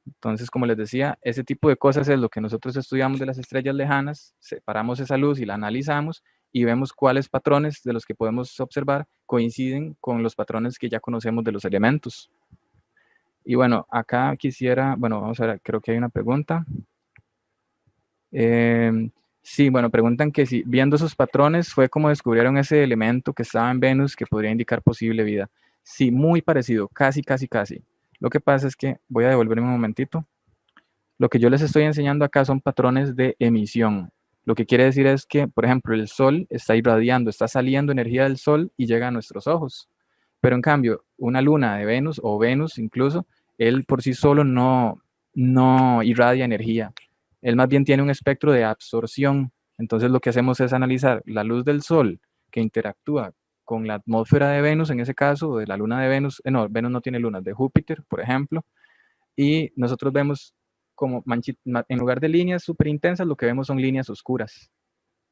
Entonces, como les decía, ese tipo de cosas es lo que nosotros estudiamos de las estrellas lejanas, separamos esa luz y la analizamos y vemos cuáles patrones de los que podemos observar coinciden con los patrones que ya conocemos de los elementos. Y bueno, acá quisiera, bueno, vamos a ver, creo que hay una pregunta. Sí, bueno, preguntan que si viendo esos patrones fue como descubrieron ese elemento que estaba en Venus que podría indicar posible vida. Sí, muy parecido, casi, casi, casi. Lo que pasa es que, voy a devolverme un momentito. Lo que yo les estoy enseñando acá son patrones de emisión. Lo que quiere decir es que, por ejemplo, el Sol está irradiando, está saliendo energía del Sol y llega a nuestros ojos. Pero en cambio, una luna de Venus o Venus incluso, él por sí solo no irradia energía. Él más bien tiene un espectro de absorción. Entonces lo que hacemos es analizar la luz del Sol que interactúa con la atmósfera de Venus, en ese caso, de la luna de Venus. No, Venus no tiene lunas, de Júpiter, por ejemplo. Y nosotros vemos como en lugar de líneas súper intensas, lo que vemos son líneas oscuras.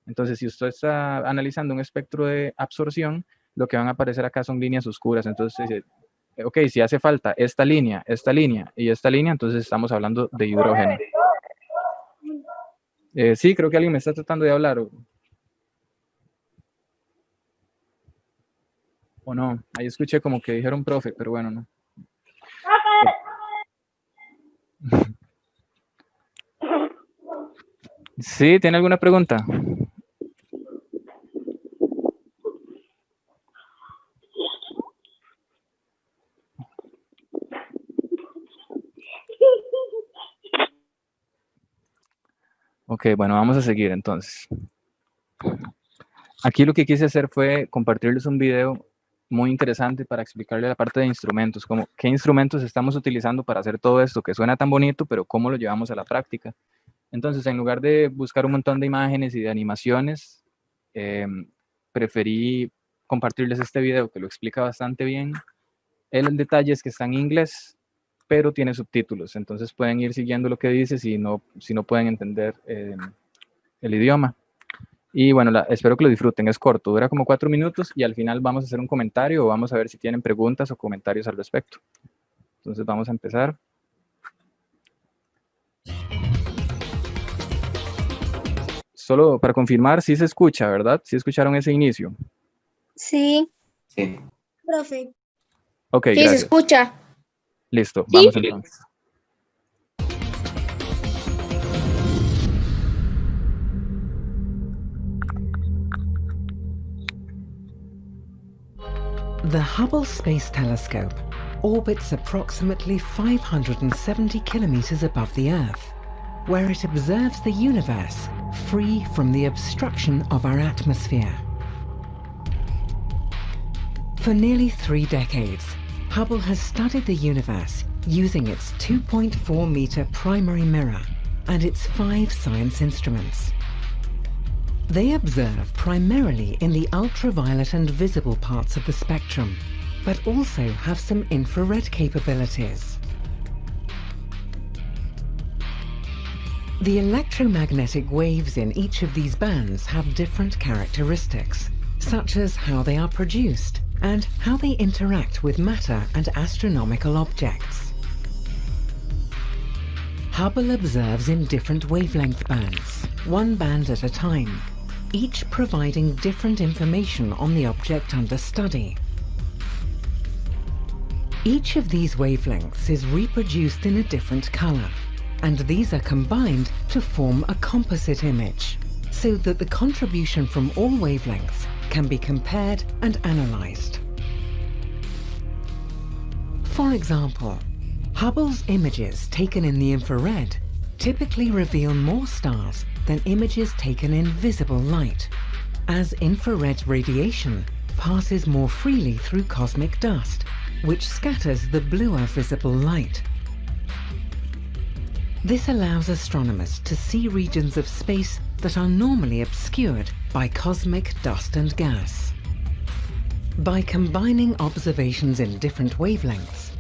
Entonces, si usted está analizando un espectro de absorción, lo que van a aparecer acá son líneas oscuras. Entonces, ok, si hace falta esta línea y esta línea, entonces estamos hablando de hidrógeno. Sí, creo que alguien me está tratando de hablar. O no, ahí escuché como que dijeron profe, pero bueno, no. Sí, ¿tiene alguna pregunta? Ok, bueno, vamos a seguir entonces. Aquí lo que quise hacer fue compartirles un video muy interesante para explicarle la parte de instrumentos, como qué instrumentos estamos utilizando para hacer todo esto que suena tan bonito, pero cómo lo llevamos a la práctica. Entonces, en lugar de buscar un montón de imágenes y de animaciones, preferí compartirles este video que lo explica bastante bien. El detalle es que está en inglés, pero tiene subtítulos, entonces pueden ir siguiendo lo que dice si no pueden entender el idioma. Y bueno, espero que lo disfruten, es corto, dura como 4 minutos y al final vamos a hacer un comentario o vamos a ver si tienen preguntas o comentarios al respecto. Entonces vamos a empezar. Solo para confirmar, sí se escucha, ¿verdad? ¿Sí escucharon ese inicio? Sí. Sí. Profe. Ok, Sí, se gracias. escucha. Listo, Sí. vamos entonces. The Hubble Space Telescope orbits approximately 570 kilometers above the Earth, where it observes the universe free from the obstruction of our atmosphere. For nearly 3 decades, Hubble has studied the universe using its 2.4-meter primary mirror and its 5 science instruments. They observe primarily in the ultraviolet and visible parts of the spectrum, but also have some infrared capabilities. The electromagnetic waves in each of these bands have different characteristics, such as how they are produced and how they interact with matter and astronomical objects. Hubble observes in different wavelength bands, one band at a time, each providing different information on the object under study. Each of these wavelengths is reproduced in a different color, and these are combined to form a composite image, so that the contribution from all wavelengths can be compared and analyzed. For example, Hubble's images taken in the infrared typically reveal more stars than images taken in visible light, as infrared radiation passes more freely through cosmic dust, which scatters the bluer visible light. This allows astronomers to see regions of space that are normally obscured by cosmic dust and gas. By combining observations in different wavelengths,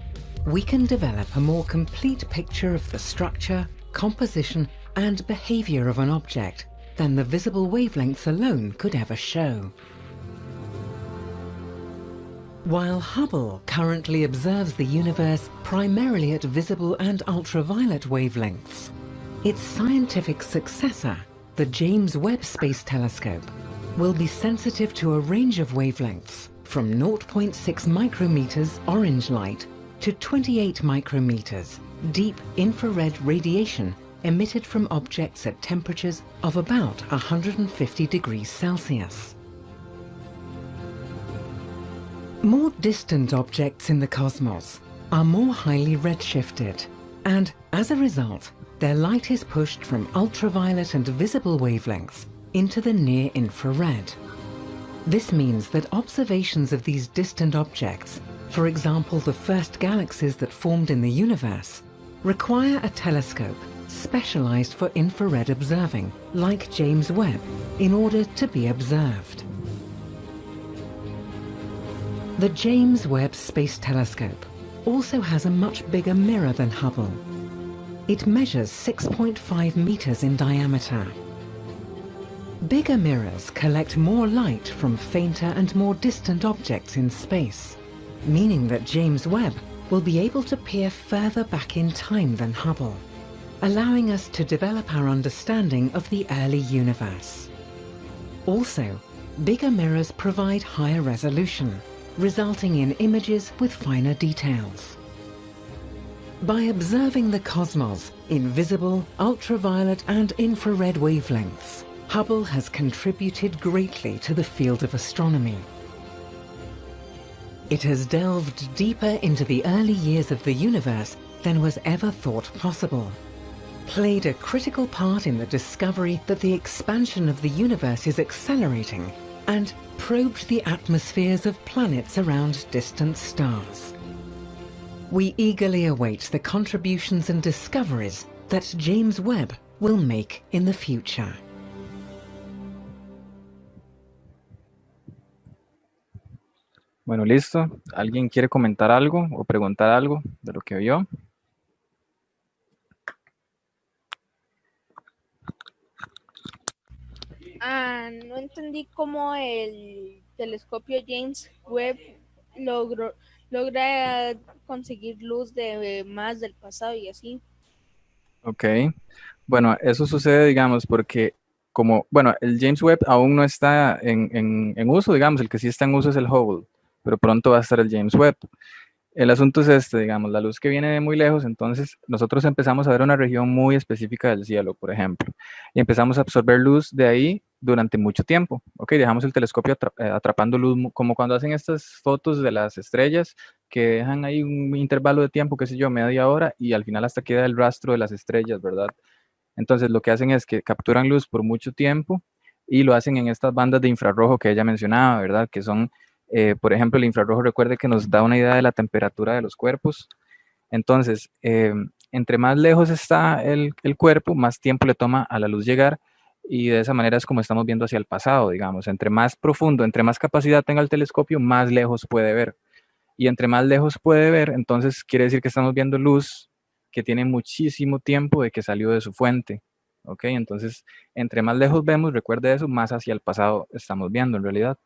we can develop a more complete picture of the structure, composition, and behavior of an object than the visible wavelengths alone could ever show. While Hubble currently observes the universe primarily at visible and ultraviolet wavelengths, its scientific successor, the James Webb Space Telescope, will be sensitive to a range of wavelengths from 0.6 micrometers orange light to 28 micrometers deep infrared radiation emitted from objects at temperatures of about 150 degrees Celsius. More distant objects in the cosmos are more highly redshifted, and as a result, their light is pushed from ultraviolet and visible wavelengths into the near-infrared. This means that observations of these distant objects, for example the first galaxies that formed in the universe, require a telescope specialized for infrared observing, like James Webb, in order to be observed. The James Webb Space Telescope also has a much bigger mirror than Hubble. It measures 6.5 meters in diameter. Bigger mirrors collect more light from fainter and more distant objects in space, meaning that James Webb will be able to peer further back in time than Hubble, allowing us to develop our understanding of the early universe. Also, bigger mirrors provide higher resolution, resulting in images with finer details. By observing the cosmos in visible, ultraviolet and infrared wavelengths, Hubble has contributed greatly to the field of astronomy. It has delved deeper into the early years of the universe than was ever thought possible, played a critical part in the discovery that the expansion of the universe is accelerating, and probed the atmospheres of planets around distant stars. We eagerly await the contributions and discoveries that James Webb will make in the future. Bueno, listo. ¿Alguien quiere comentar algo o preguntar algo de lo que vio? No entendí cómo el telescopio James Webb logra conseguir luz de más del pasado y así. Ok. Bueno, eso sucede, digamos, porque bueno, el James Webb aún no está en uso, digamos, el que sí está en uso es el Hubble, pero pronto va a estar el James Webb. El asunto es este, digamos, la luz que viene de muy lejos, entonces nosotros empezamos a ver una región muy específica del cielo, por ejemplo, y empezamos a absorber luz de ahí durante mucho tiempo. Ok, dejamos el telescopio atrapando luz, como cuando hacen estas fotos de las estrellas, que dejan ahí un intervalo de tiempo, qué sé yo, media hora, y al final hasta queda el rastro de las estrellas, ¿verdad? Entonces lo que hacen es que capturan luz por mucho tiempo y lo hacen en estas bandas de infrarrojo que ella mencionaba, ¿verdad? Que son, por ejemplo, el infrarrojo, recuerde que nos da una idea de la temperatura de los cuerpos. Entonces, entre más lejos está el cuerpo, más tiempo le toma a la luz llegar y de esa manera es como estamos viendo hacia el pasado, digamos. Entre más profundo, entre más capacidad tenga el telescopio, más lejos puede ver. Y entre más lejos puede ver, entonces quiere decir que estamos viendo luz que tiene muchísimo tiempo de que salió de su fuente. ¿Ok? Entonces, entre más lejos vemos, recuerde eso, más hacia el pasado estamos viendo en realidad,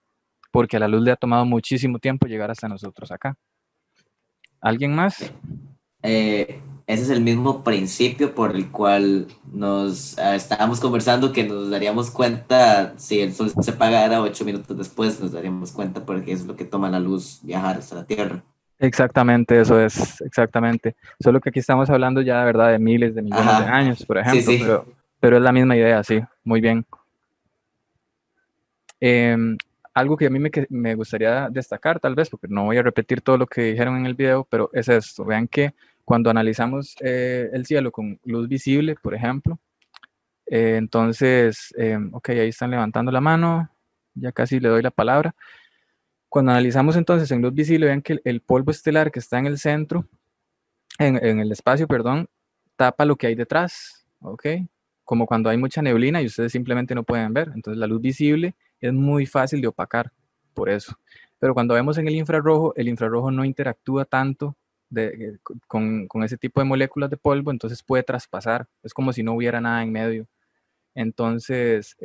porque a la luz le ha tomado muchísimo tiempo llegar hasta nosotros acá. ¿Alguien más? Ese es el mismo principio por el cual nos estábamos conversando, que nos daríamos cuenta si el sol se apagara 8 minutos después, nos daríamos cuenta porque es lo que toma la luz viajar hasta la Tierra. Exactamente, eso es, exactamente. Solo que aquí estamos hablando ya de verdad de miles de millones de años, por ejemplo, Sí, sí. pero es la misma idea, sí, muy bien. Algo que a mí me gustaría destacar, tal vez, porque no voy a repetir todo lo que dijeron en el video, pero es esto. Vean que cuando analizamos el cielo con luz visible, por ejemplo, entonces, ok, ahí están levantando la mano, ya casi le doy la palabra. Cuando analizamos entonces en luz visible, vean que el polvo estelar que está en el centro, en el espacio, perdón, tapa lo que hay detrás, ¿ok? Como cuando hay mucha neblina y ustedes simplemente no pueden ver. Entonces la luz visible es muy fácil de opacar, por eso. Pero cuando vemos en el infrarrojo no interactúa tanto con ese tipo de moléculas de polvo, entonces puede traspasar. Es como si no hubiera nada en medio. Entonces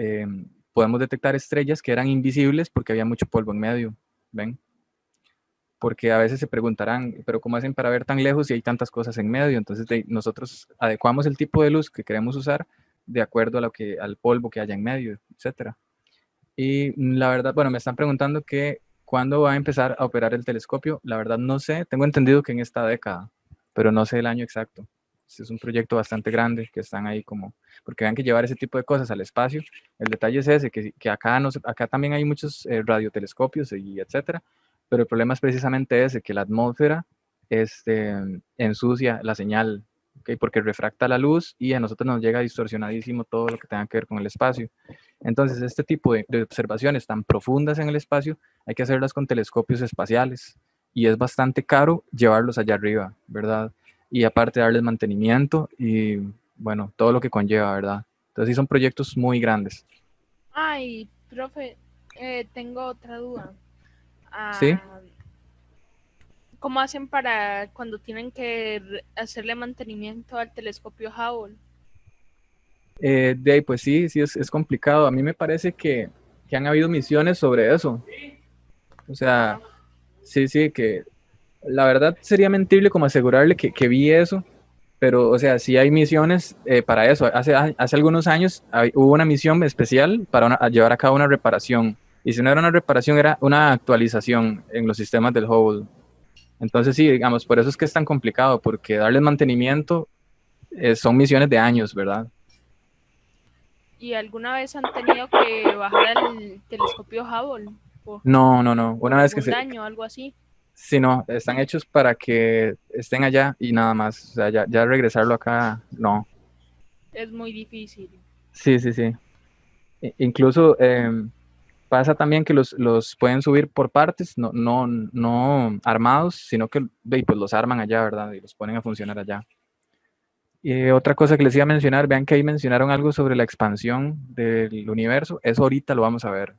podemos detectar estrellas que eran invisibles porque había mucho polvo en medio, ¿ven? Porque a veces se preguntarán, pero ¿cómo hacen para ver tan lejos si hay tantas cosas en medio? Entonces nosotros adecuamos el tipo de luz que queremos usar de acuerdo a al polvo que haya en medio, etcétera. Y la verdad, bueno, me están preguntando que cuándo va a empezar a operar el telescopio. La verdad no sé, tengo entendido que en esta década, pero no sé el año exacto. Es un proyecto bastante grande que están ahí como, porque vean que llevar ese tipo de cosas al espacio, el detalle es ese, que acá, acá también hay muchos radiotelescopios y etcétera, pero el problema es precisamente ese, que la atmósfera ensucia la señal, ¿okay? Porque refracta la luz y a nosotros nos llega distorsionadísimo todo lo que tenga que ver con el espacio. Entonces, este tipo de observaciones tan profundas en el espacio hay que hacerlas con telescopios espaciales y es bastante caro llevarlos allá arriba, ¿verdad? Y aparte darles mantenimiento y, bueno, todo lo que conlleva, ¿verdad? Entonces, sí son proyectos muy grandes. Ay, profe, tengo otra duda. ¿Sí? ¿Cómo hacen para cuando tienen que hacerle mantenimiento al telescopio Hubble? De ahí, pues sí, es complicado. A mí me parece que han habido misiones sobre eso. O sea, sí, que la verdad sería mentirle como asegurarle que vi eso, pero, o sea, sí hay misiones para eso. Hace algunos años hubo una misión especial para llevar a cabo una reparación. Y si no era una reparación, era una actualización en los sistemas del Hubble. Entonces, sí, digamos, por eso es que es tan complicado, porque darles mantenimiento son misiones de años, ¿verdad? ¿Y alguna vez han tenido que bajar el telescopio Hubble? No. Una vez que ¿Algún daño o algo así? Sí, no, están hechos para que estén allá y nada más. O sea, ya regresarlo acá, no. Es muy difícil. Sí. Incluso Pasa también que los pueden subir por partes, no armados, sino que pues los arman allá, ¿verdad? Y los ponen a funcionar allá. Y otra cosa que les iba a mencionar, vean que ahí mencionaron algo sobre la expansión del universo. Eso ahorita lo vamos a ver.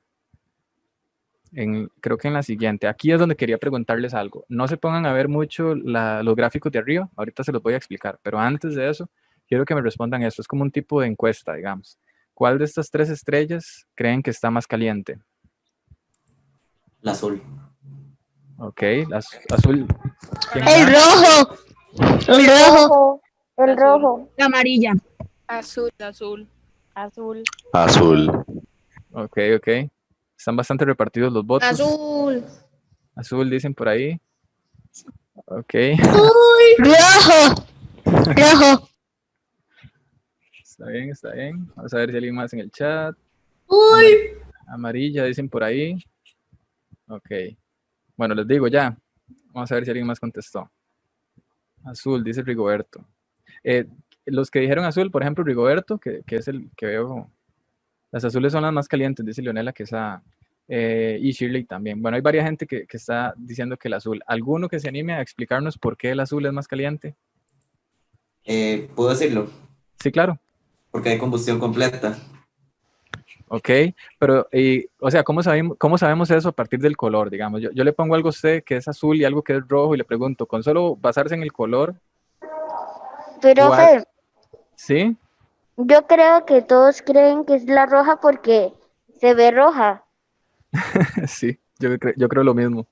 Creo que en la siguiente. Aquí es donde quería preguntarles algo. No se pongan a ver mucho los gráficos de arriba. Ahorita se los voy a explicar. Pero antes de eso, quiero que me respondan esto. Es como un tipo de encuesta, digamos. ¿Cuál de estas 3 estrellas creen que está más caliente? La azul. Ok, azul. ¿Quién El más? rojo. El rojo. El rojo. La amarilla. Azul. Azul. Azul. Azul. Ok. Están bastante repartidos los votos. Azul. Azul dicen por ahí. Ok. Rojo. Rojo. Está bien. Vamos a ver si hay alguien más en el chat. Amarilla dicen por ahí. Ok. Bueno, les digo ya. Vamos a ver si alguien más contestó. Azul, dice Rigoberto. Los que dijeron azul, por ejemplo, Rigoberto, que es el que veo. Las azules son las más calientes, dice Leonela Quesada. Y Shirley también. Bueno, hay varias gente que está diciendo que el azul. ¿Alguno que se anime a explicarnos por qué el azul es más caliente? ¿Puedo decirlo? Sí, claro. Porque hay combustión completa. Ok, pero, o sea, ¿cómo sabemos eso a partir del color, digamos? Yo le pongo algo a usted que es azul y algo que es rojo y le pregunto, ¿con solo basarse en el color? Profe, ¿Sí? yo creo que todos creen que es la roja porque se ve roja. Sí, yo creo lo mismo.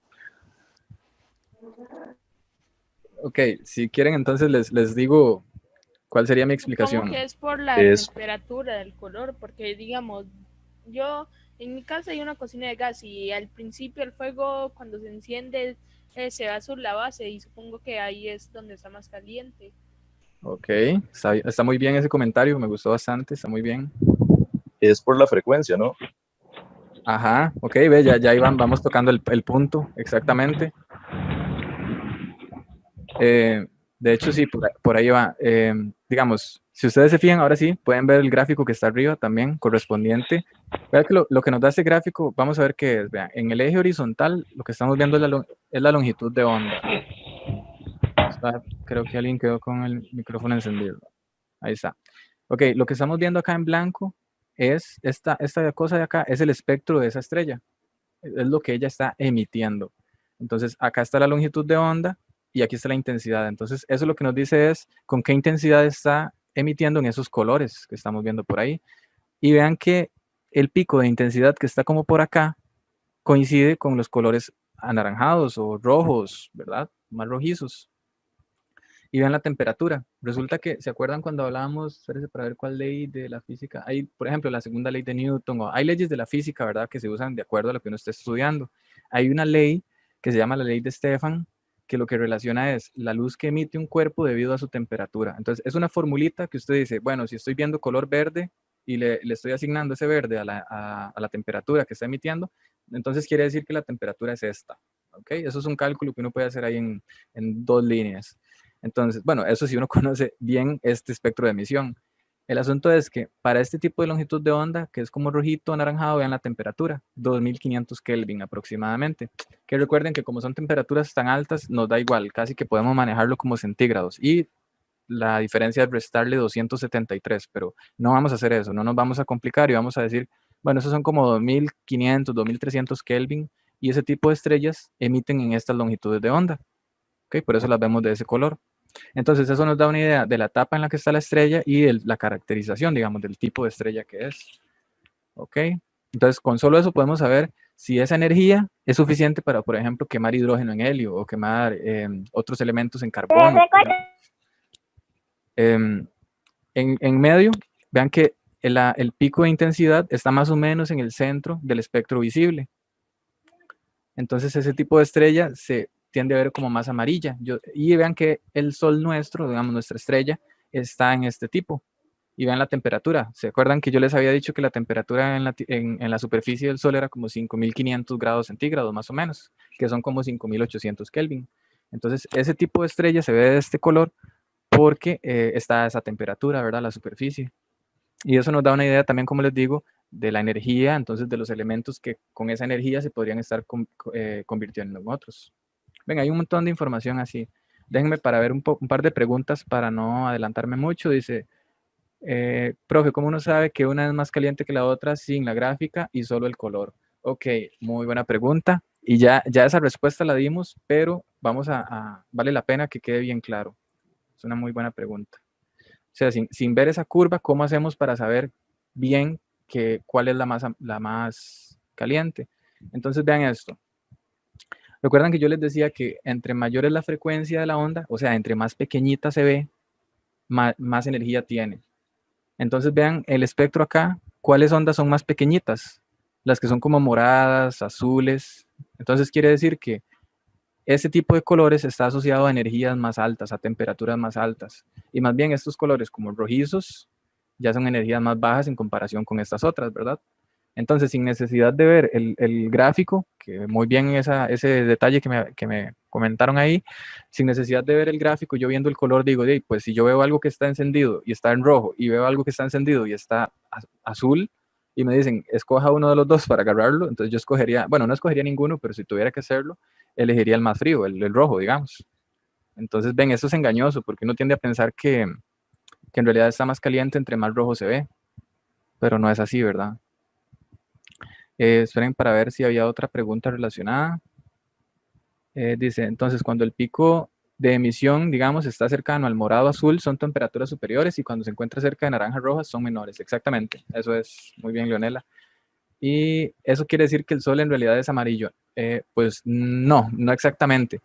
Ok, si quieren entonces les digo cuál sería mi explicación. Como que es por la Es- temperatura del color, porque digamos, yo en mi casa hay una cocina de gas y al principio el fuego cuando se enciende se va azul la base y supongo que ahí es donde está más caliente. Ok, está muy bien ese comentario, me gustó bastante, está muy bien. Es por la frecuencia, ¿no? Ajá, ok, ve, ya ahí vamos tocando el punto, exactamente. De hecho, sí, por ahí va. Digamos, si ustedes se fijan, ahora sí, pueden ver el gráfico que está arriba también, correspondiente. Vean que lo que nos da este gráfico, vamos a ver qué es. Vean, en el eje horizontal, lo que estamos viendo es la longitud de onda. Creo que alguien quedó con el micrófono encendido. Ahí está. Ok, lo que estamos viendo acá en blanco es esta cosa de acá, es el espectro de esa estrella. Es lo que ella está emitiendo. Entonces, acá está la longitud de onda y aquí está la intensidad. Entonces, eso lo que nos dice es con qué intensidad está emitiendo en esos colores que estamos viendo por ahí. Y vean que el pico de intensidad que está como por acá coincide con los colores anaranjados o rojos, ¿verdad? Más rojizos. Y vean la temperatura. Resulta que, ¿se acuerdan cuando hablábamos, espérense para ver cuál ley de la física? Hay, por ejemplo, la segunda ley de Newton, o hay leyes de la física, ¿verdad? Que se usan de acuerdo a lo que uno esté estudiando. Hay una ley que se llama la ley de Stefan, que lo que relaciona es la luz que emite un cuerpo debido a su temperatura. Entonces, es una formulita que usted dice, bueno, si estoy viendo color verde y le estoy asignando ese verde a la temperatura que está emitiendo, entonces quiere decir que la temperatura es esta. ¿Ok? Eso es un cálculo que uno puede hacer ahí en 2 líneas. Entonces, bueno, eso sí uno conoce bien este espectro de emisión. El asunto es que para este tipo de longitud de onda, que es como rojito, anaranjado, vean la temperatura, 2500 Kelvin aproximadamente. Que recuerden que como son temperaturas tan altas, nos da igual, casi que podemos manejarlo como centígrados. Y la diferencia es restarle 273, pero no vamos a hacer eso, no nos vamos a complicar y vamos a decir, bueno, esos son como 2500, 2300 Kelvin y ese tipo de estrellas emiten en estas longitudes de onda. ¿Okay? Por eso las vemos de ese color. Entonces eso nos da una idea de la etapa en la que está la estrella y de la caracterización, digamos, del tipo de estrella que es. ¿Ok? Entonces con solo eso podemos saber si esa energía es suficiente para, por ejemplo, quemar hidrógeno en helio o quemar otros elementos en carbono. En medio, vean que el pico de intensidad está más o menos en el centro del espectro visible. Entonces ese tipo de estrella se tiende a ver como más amarilla. Y vean que el Sol nuestro, digamos nuestra estrella, está en este tipo. Y vean la temperatura. ¿Se acuerdan que yo les había dicho que la temperatura en la superficie del Sol era como 5500 grados centígrados más o menos, que son como 5800 Kelvin? Entonces ese tipo de estrella se ve de este color porque está a esa temperatura, ¿verdad? La superficie. Y eso nos da una idea también, como les digo, de la energía, entonces de los elementos que con esa energía se podrían estar convirtiendo en otros. Ven, hay un montón de información así. Déjenme para ver un par de preguntas para no adelantarme mucho. Dice, profe, ¿cómo uno sabe que una es más caliente que la otra sin la gráfica y solo el color? Ok, muy buena pregunta. Y ya esa respuesta la dimos, pero vamos vale la pena que quede bien claro. Es una muy buena pregunta. O sea, sin ver esa curva, ¿cómo hacemos para saber bien cuál es la más caliente? Entonces vean esto. Recuerdan que yo les decía que entre mayor es la frecuencia de la onda, o sea, entre más pequeñita se ve, más energía tiene. Entonces vean el espectro acá, ¿cuáles ondas son más pequeñitas? Las que son como moradas, azules. Entonces quiere decir que ese tipo de colores está asociado a energías más altas, a temperaturas más altas. Y más bien estos colores como rojizos ya son energías más bajas en comparación con estas otras, ¿verdad? Entonces, sin necesidad de ver el gráfico, que muy bien ese detalle que me comentaron ahí, sin necesidad de ver el gráfico, yo viendo el color digo, pues si yo veo algo que está encendido y está en rojo, y veo algo que está encendido y está azul, y me dicen, escoja uno de los dos para agarrarlo, entonces yo escogería, bueno, no escogería ninguno, pero si tuviera que hacerlo, elegiría el más frío, el rojo, digamos. Entonces, ven, eso es engañoso, porque uno tiende a pensar que en realidad está más caliente entre más rojo se ve, pero no es así, ¿verdad? Esperen para ver si había otra pregunta relacionada. Dice, entonces, cuando el pico de emisión, digamos, está cercano al morado azul, son temperaturas superiores, y cuando se encuentra cerca de naranja rojas, son menores. Exactamente, eso es muy bien, Leonela. Y eso quiere decir que el sol en realidad es amarillo. Pues no exactamente.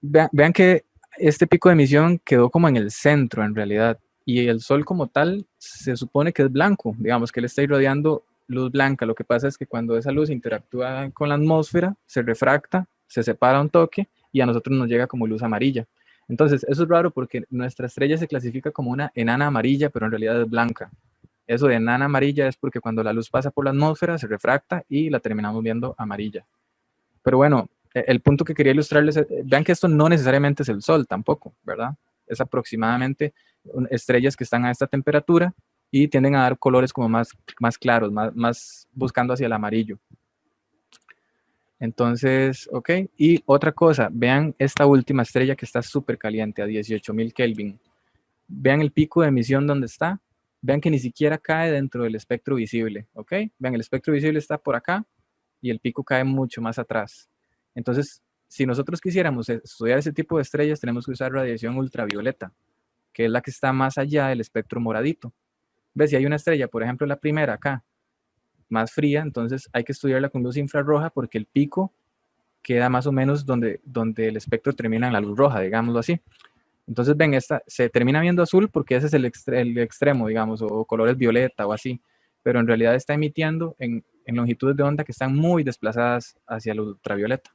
Vean que este pico de emisión quedó como en el centro en realidad, y el sol como tal se supone que es blanco, digamos que él está irradiando luz blanca. Lo que pasa es que cuando esa luz interactúa con la atmósfera, se refracta, se separa un toque y a nosotros nos llega como luz amarilla. Entonces, eso es raro porque nuestra estrella se clasifica como una enana amarilla, pero en realidad es blanca. Eso de enana amarilla es porque cuando la luz pasa por la atmósfera se refracta y la terminamos viendo amarilla. Pero bueno, el punto que quería ilustrarles, vean que esto no necesariamente es el sol tampoco, ¿verdad? Es aproximadamente estrellas que están a esta temperatura y tienden a dar colores como más claros, más buscando hacia el amarillo. Entonces, ok. Y otra cosa, vean esta última estrella que está súper caliente, a 18.000 Kelvin. Vean el pico de emisión donde está. Vean que ni siquiera cae dentro del espectro visible, ¿ok? Vean, el espectro visible está por acá y el pico cae mucho más atrás. Entonces, si nosotros quisiéramos estudiar ese tipo de estrellas, tenemos que usar radiación ultravioleta, que es la que está más allá del espectro moradito. ¿Ves? Si hay una estrella, por ejemplo, la primera acá, más fría, entonces hay que estudiarla con luz infrarroja porque el pico queda más o menos donde el espectro termina en la luz roja, digámoslo así. Entonces, ven, esta se termina viendo azul porque ese es el extremo, digamos, o colores violeta o así, pero en realidad está emitiendo en longitudes de onda que están muy desplazadas hacia el ultravioleta.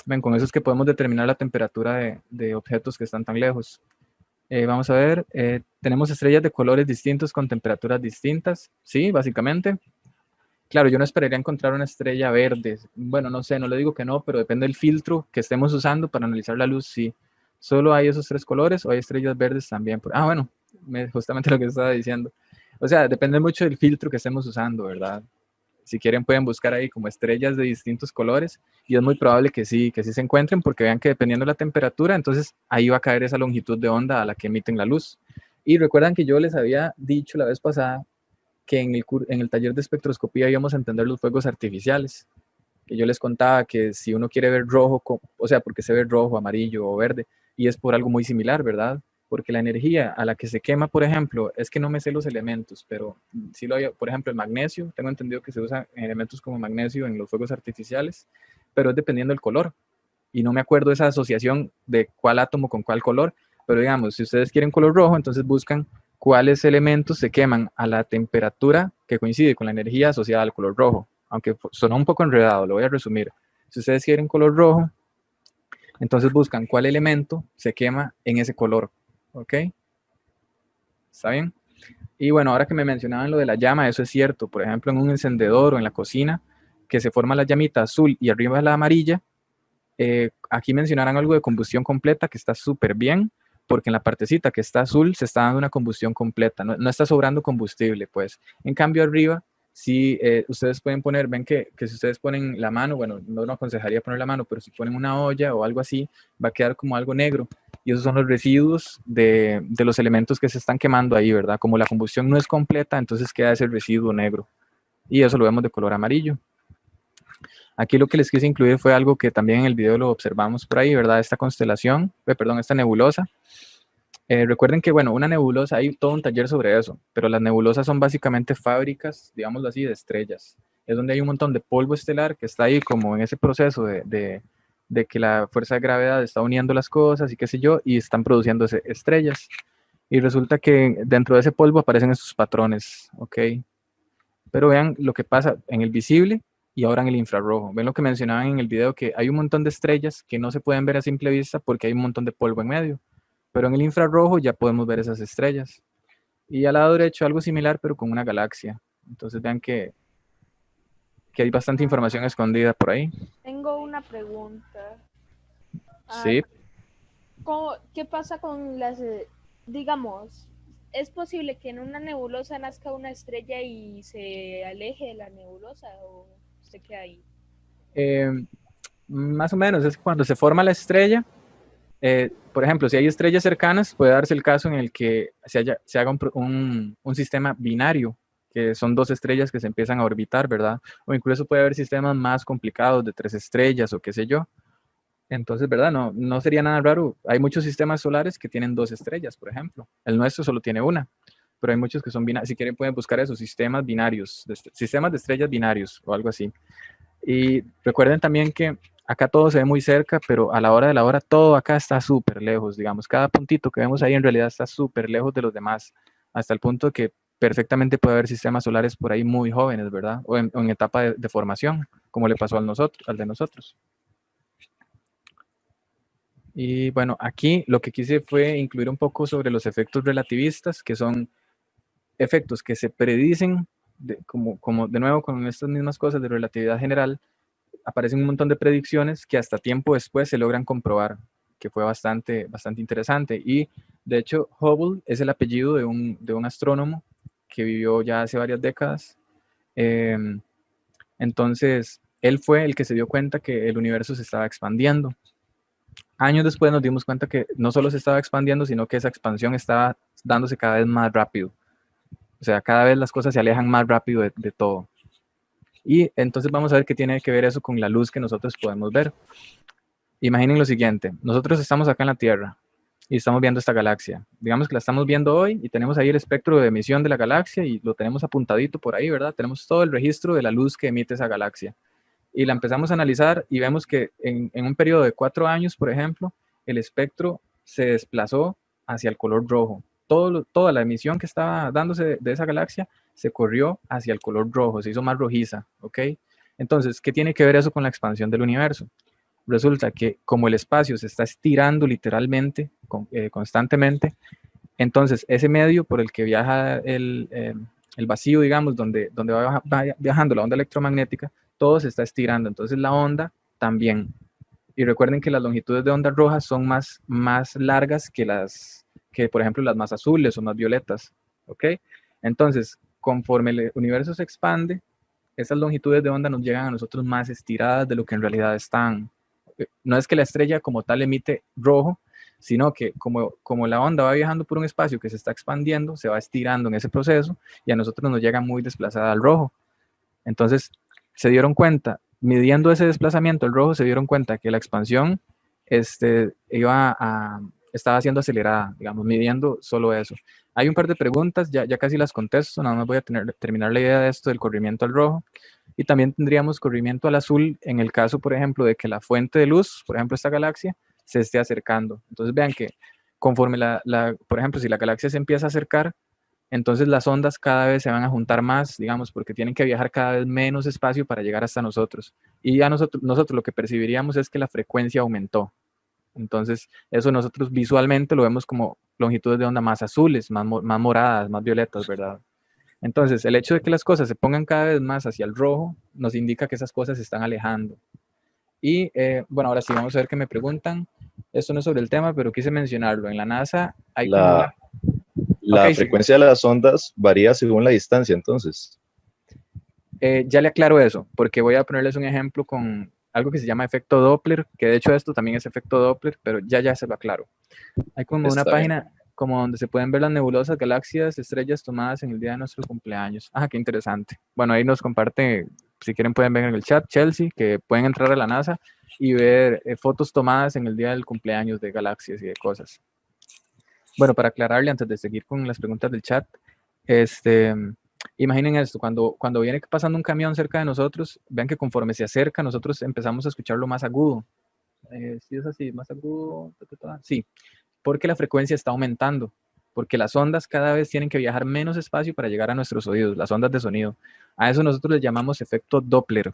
Ven, con eso es que podemos determinar la temperatura de objetos que están tan lejos. Vamos a ver, tenemos estrellas de colores distintos con temperaturas distintas. Sí, básicamente. Claro, yo no esperaría encontrar una estrella verde. Bueno, no sé, no le digo que no, pero depende del filtro que estemos usando para analizar la luz. Sí, solo hay esos tres colores o hay estrellas verdes también. Bueno, justamente lo que estaba diciendo. O sea, depende mucho del filtro que estemos usando, ¿verdad? Si quieren pueden buscar ahí como estrellas de distintos colores y es muy probable que sí se encuentren, porque vean que dependiendo de la temperatura, entonces ahí va a caer esa longitud de onda a la que emiten la luz. Y recuerdan que yo les había dicho la vez pasada que en el taller de espectroscopía íbamos a entender los fuegos artificiales, que yo les contaba que si uno quiere ver rojo, o sea, porque se ve rojo, amarillo o verde, y es por algo muy similar, ¿verdad? Porque la energía a la que se quema, por ejemplo, es que no me sé los elementos, pero sí lo hay, por ejemplo, el magnesio, tengo entendido que se usa en elementos como magnesio en los fuegos artificiales, pero es dependiendo del color, y no me acuerdo esa asociación de cuál átomo con cuál color, pero digamos, si ustedes quieren color rojo, entonces buscan cuáles elementos se queman a la temperatura que coincide con la energía asociada al color rojo, aunque sonó un poco enredado, lo voy a resumir. Si ustedes quieren color rojo, entonces buscan cuál elemento se quema en ese color. ¿Ok? ¿Está bien? Y bueno, ahora que me mencionaban lo de la llama, eso es cierto. Por ejemplo, en un encendedor o en la cocina, que se forma la llamita azul y arriba la amarilla, aquí mencionaran algo de combustión completa, que está súper bien, porque en la partecita que está azul se está dando una combustión completa, no está sobrando combustible, pues. En cambio arriba, si ustedes pueden poner, ven que si ustedes ponen la mano, bueno, no aconsejaría poner la mano, pero si ponen una olla o algo así, va a quedar como algo negro. Y esos son los residuos de los elementos que se están quemando ahí, ¿verdad? Como la combustión no es completa, entonces queda ese residuo negro. Y eso lo vemos de color amarillo. Aquí lo que les quise incluir fue algo que también en el video lo observamos por ahí, ¿verdad? Esta constelación, esta nebulosa. Recuerden que, bueno, una nebulosa, hay todo un taller sobre eso, pero las nebulosas son básicamente fábricas, digámoslo así, de estrellas. Es donde hay un montón de polvo estelar que está ahí como en ese proceso de que la fuerza de gravedad está uniendo las cosas y qué sé yo, y están produciéndose estrellas. Y resulta que dentro de ese polvo aparecen estos patrones, ¿ok? Pero vean lo que pasa en el visible y ahora en el infrarrojo. Ven lo que mencionaban en el video, que hay un montón de estrellas que no se pueden ver a simple vista porque hay un montón de polvo en medio. Pero en el infrarrojo ya podemos ver esas estrellas. Y al lado derecho algo similar, pero con una galaxia. Entonces vean que hay bastante información escondida por ahí. Tengo una pregunta. Sí. ¿Qué pasa con las, digamos, es posible que en una nebulosa nazca una estrella y se aleje de la nebulosa o se queda ahí? Más o menos, es cuando se forma la estrella. Por ejemplo, si hay estrellas cercanas, puede darse el caso en el que se haga un sistema binario, que son dos estrellas que se empiezan a orbitar, ¿verdad? O incluso puede haber sistemas más complicados de 3 estrellas o qué sé yo. Entonces, ¿verdad? No sería nada raro. Hay muchos sistemas solares que tienen 2 estrellas, por ejemplo. El nuestro solo tiene una, pero hay muchos que son binarios. Si quieren pueden buscar esos sistemas binarios, sistemas de estrellas binarios o algo así. Y recuerden también que acá todo se ve muy cerca, pero a la hora de la hora todo acá está súper lejos, digamos. Cada puntito que vemos ahí en realidad está súper lejos de los demás, hasta el punto que perfectamente puede haber sistemas solares por ahí muy jóvenes, ¿verdad? O en etapa de formación, como le pasó al de nosotros. Y bueno, aquí lo que quise fue incluir un poco sobre los efectos relativistas, que son efectos que se predicen, como de nuevo con estas mismas cosas de relatividad general, aparecen un montón de predicciones que hasta tiempo después se logran comprobar, que fue bastante interesante. Y de hecho, Hubble es el apellido de un astrónomo que vivió ya hace varias décadas. Entonces, él fue el que se dio cuenta que el universo se estaba expandiendo. Años después nos dimos cuenta que no solo se estaba expandiendo, sino que esa expansión estaba dándose cada vez más rápido. O sea, cada vez las cosas se alejan más rápido de todo. Y entonces vamos a ver qué tiene que ver eso con la luz que nosotros podemos ver. Imaginen lo siguiente, nosotros estamos acá en la Tierra y estamos viendo esta galaxia. Digamos que la estamos viendo hoy y tenemos ahí el espectro de emisión de la galaxia y lo tenemos apuntadito por ahí, ¿verdad? Tenemos todo el registro de la luz que emite esa galaxia. Y la empezamos a analizar y vemos que en un periodo de 4 años, por ejemplo, el espectro se desplazó hacia el color rojo. Toda la emisión que estaba dándose de esa galaxia se corrió hacia el color rojo, se hizo más rojiza, ¿ok? Entonces, ¿qué tiene que ver eso con la expansión del universo? Resulta que como el espacio se está estirando literalmente, constantemente, entonces ese medio por el que viaja el vacío, digamos, donde va viajando la onda electromagnética, todo se está estirando, entonces la onda también. Y recuerden que las longitudes de onda rojas son más largas que por ejemplo, las más azules o más violetas, ¿ok? Entonces, conforme el universo se expande, esas longitudes de onda nos llegan a nosotros más estiradas de lo que en realidad están. No es que la estrella como tal emite rojo, sino que como la onda va viajando por un espacio que se está expandiendo, se va estirando en ese proceso y a nosotros nos llega muy desplazada al rojo. Entonces, se dieron cuenta, midiendo ese desplazamiento al rojo, se dieron cuenta que la expansión estaba siendo acelerada, digamos, midiendo solo eso. Hay un par de preguntas, ya casi las contesto, nada más voy a terminar la idea de esto del corrimiento al rojo. Y también tendríamos corrimiento al azul en el caso, por ejemplo, de que la fuente de luz, por ejemplo, esta galaxia, se esté acercando. Entonces vean que conforme por ejemplo, si la galaxia se empieza a acercar, entonces las ondas cada vez se van a juntar más, digamos, porque tienen que viajar cada vez menos espacio para llegar hasta nosotros. Y a nosotros lo que percibiríamos es que la frecuencia aumentó. Entonces, eso nosotros visualmente lo vemos como longitudes de onda más azules, más moradas, más violetas, ¿verdad? Entonces, el hecho de que las cosas se pongan cada vez más hacia el rojo nos indica que esas cosas se están alejando. Y bueno, ahora sí, vamos a ver qué me preguntan. Esto no es sobre el tema, pero quise mencionarlo. En la NASA hay como La, una... la Ok, sí. frecuencia de las ondas varía según la distancia, entonces. Ya le aclaro eso, porque voy a ponerles un ejemplo con algo que se llama efecto Doppler, que de hecho esto también es efecto Doppler, pero ya se lo aclaro. Hay como una Está bien. página como donde se pueden ver las nebulosas, galaxias, estrellas tomadas en el día de nuestro cumpleaños. Ah, qué interesante. Bueno, ahí nos comparte, si quieren pueden ver en el chat, Chelsea, que pueden entrar a la NASA y ver fotos tomadas en el día del cumpleaños de galaxias y de cosas. Bueno, para aclararle, antes de seguir con las preguntas del chat, imaginen esto, cuando viene pasando un camión cerca de nosotros, vean que conforme se acerca, nosotros empezamos a escucharlo más agudo. Sí, es así, más agudo. Sí, porque la frecuencia está aumentando, porque las ondas cada vez tienen que viajar menos espacio para llegar a nuestros oídos, las ondas de sonido. A eso nosotros le llamamos efecto Doppler,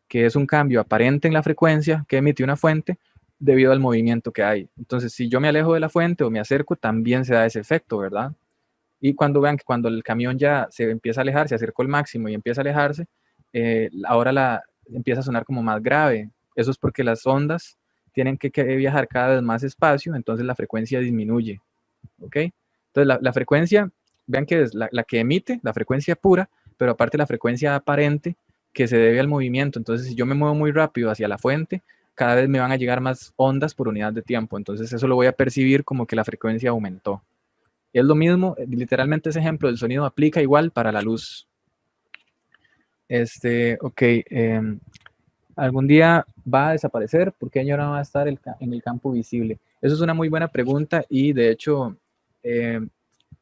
que es un cambio aparente en la frecuencia que emite una fuente debido al movimiento que hay. Entonces, si yo me alejo de la fuente o me acerco, también se da ese efecto, ¿verdad? Y cuando vean que cuando el camión ya se empieza a alejar, se acercó al máximo y empieza a alejarse, ahora empieza a sonar como más grave. Eso es porque las ondas tienen que viajar cada vez más espacio, entonces la frecuencia disminuye. ¿Ok? Entonces la frecuencia, vean que es la que emite, la frecuencia pura, pero aparte la frecuencia aparente que se debe al movimiento. Entonces, si yo me muevo muy rápido hacia la fuente, cada vez me van a llegar más ondas por unidad de tiempo. Entonces, eso lo voy a percibir como que la frecuencia aumentó. Es lo mismo, literalmente ese ejemplo del sonido aplica igual para la luz. Ok, ¿algún día va a desaparecer? ¿Por qué ahora va a estar en el campo visible? Eso es una muy buena pregunta y de hecho,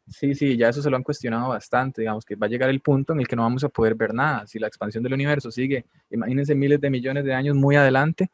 sí, ya eso se lo han cuestionado bastante, digamos que va a llegar el punto en el que no vamos a poder ver nada. Si la expansión del universo sigue, imagínense miles de millones de años muy adelante,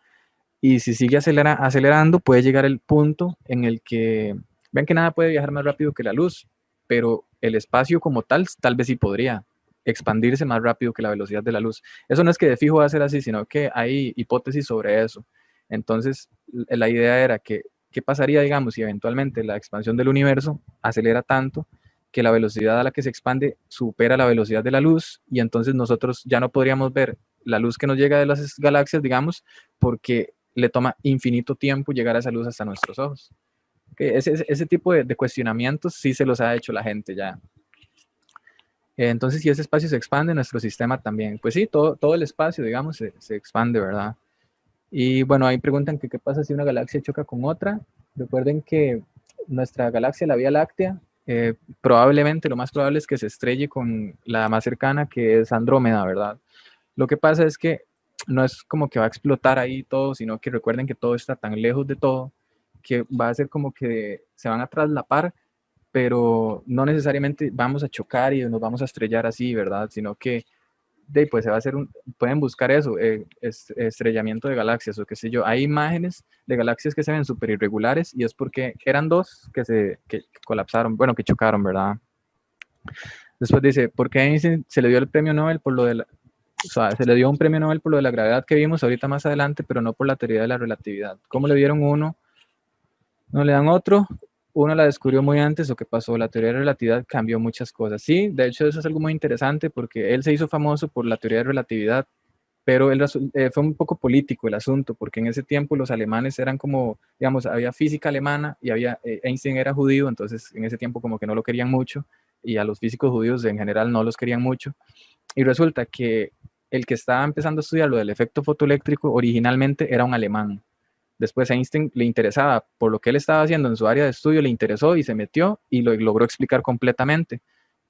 y si sigue acelerando, puede llegar el punto en el que, ven que nada puede viajar más rápido que la luz, pero el espacio como tal vez sí podría expandirse más rápido que la velocidad de la luz. Eso no es que de fijo va a ser así, sino que hay hipótesis sobre eso. Entonces, la idea era que, ¿qué pasaría, digamos, si eventualmente la expansión del universo acelera tanto que la velocidad a la que se expande supera la velocidad de la luz y entonces nosotros ya no podríamos ver la luz que nos llega de las galaxias, digamos, porque le toma infinito tiempo llegar a esa luz hasta nuestros ojos? Ese tipo de cuestionamientos sí se los ha hecho la gente ya. Entonces, si ese espacio se expande, nuestro sistema también. Pues sí, todo el espacio, digamos, se expande, ¿verdad? Y bueno, ahí preguntan que qué pasa si una galaxia choca con otra. Recuerden que nuestra galaxia, la Vía Láctea, probablemente, lo más probable es que se estrelle con la más cercana, que es Andrómeda, ¿verdad? Lo que pasa es que no es como que va a explotar ahí todo, sino que recuerden que todo está tan lejos de todo que va a ser como que se van a traslapar, pero no necesariamente vamos a chocar y nos vamos a estrellar así, ¿verdad? Sino que pues se va a hacer pueden buscar eso, estrellamiento de galaxias o qué sé yo. Hay imágenes de galaxias que se ven súper irregulares y es porque eran dos que colapsaron, bueno, que chocaron, ¿verdad? Después dice, ¿por qué Einstein se le dio el premio Nobel por lo de o sea, se le dio un premio Nobel por lo de la gravedad que vimos ahorita más adelante, pero no por la teoría de la relatividad? ¿Cómo le dieron uno? ¿No le dan otro? Uno la descubrió muy antes, ¿o qué pasó? La teoría de relatividad cambió muchas cosas. Sí, de hecho eso es algo muy interesante porque él se hizo famoso por la teoría de relatividad, pero fue un poco político el asunto, porque en ese tiempo los alemanes eran como, digamos, había física alemana y Einstein era judío, entonces en ese tiempo como que no lo querían mucho y a los físicos judíos en general no los querían mucho. Y resulta que el que estaba empezando a estudiar lo del efecto fotoeléctrico originalmente era un alemán. Después a Einstein le interesaba, por lo que él estaba haciendo en su área de estudio, le interesó y se metió y lo logró explicar completamente.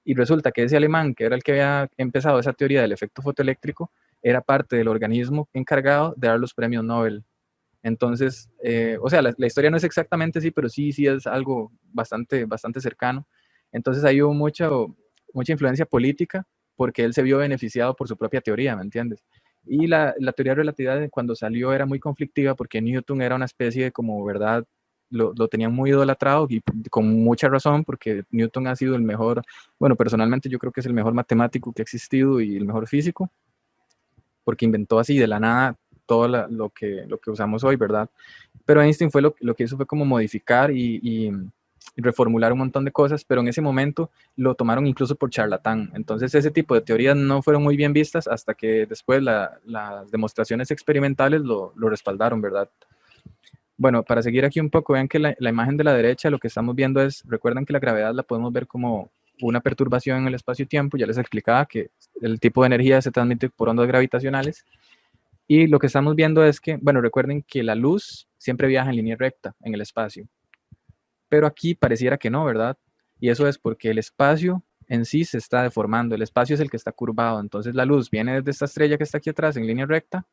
Y resulta que ese alemán, que era el que había empezado esa teoría del efecto fotoeléctrico, era parte del organismo encargado de dar los premios Nobel. Entonces, o sea, la historia no es exactamente así, pero sí es algo bastante cercano. Entonces ahí hubo mucha influencia política porque él se vio beneficiado por su propia teoría, ¿me entiendes? Y la teoría de relatividad cuando salió era muy conflictiva porque Newton era una especie de como, ¿verdad? Lo tenían muy idolatrado y con mucha razón porque Newton ha sido el mejor, bueno, personalmente yo creo que es el mejor matemático que ha existido y el mejor físico, porque inventó así de la nada todo lo que usamos hoy, ¿verdad? Pero Einstein fue lo que hizo fue como modificar y reformular un montón de cosas, pero en ese momento lo tomaron incluso por charlatán. Entonces ese tipo de teorías no fueron muy bien vistas hasta que después las demostraciones experimentales lo respaldaron, ¿verdad? Bueno, para seguir aquí un poco, vean que la imagen de la derecha lo que estamos viendo es, recuerden que la gravedad la podemos ver como una perturbación en el espacio-tiempo, ya les explicaba que el tipo de energía se transmite por ondas gravitacionales, y lo que estamos viendo es que, bueno, recuerden que la luz siempre viaja en línea recta en el espacio, pero aquí pareciera que no, ¿verdad? Y eso es porque el espacio en sí se está deformando, el espacio es el que está curvado, entonces la luz viene desde esta estrella que está aquí atrás en línea recta,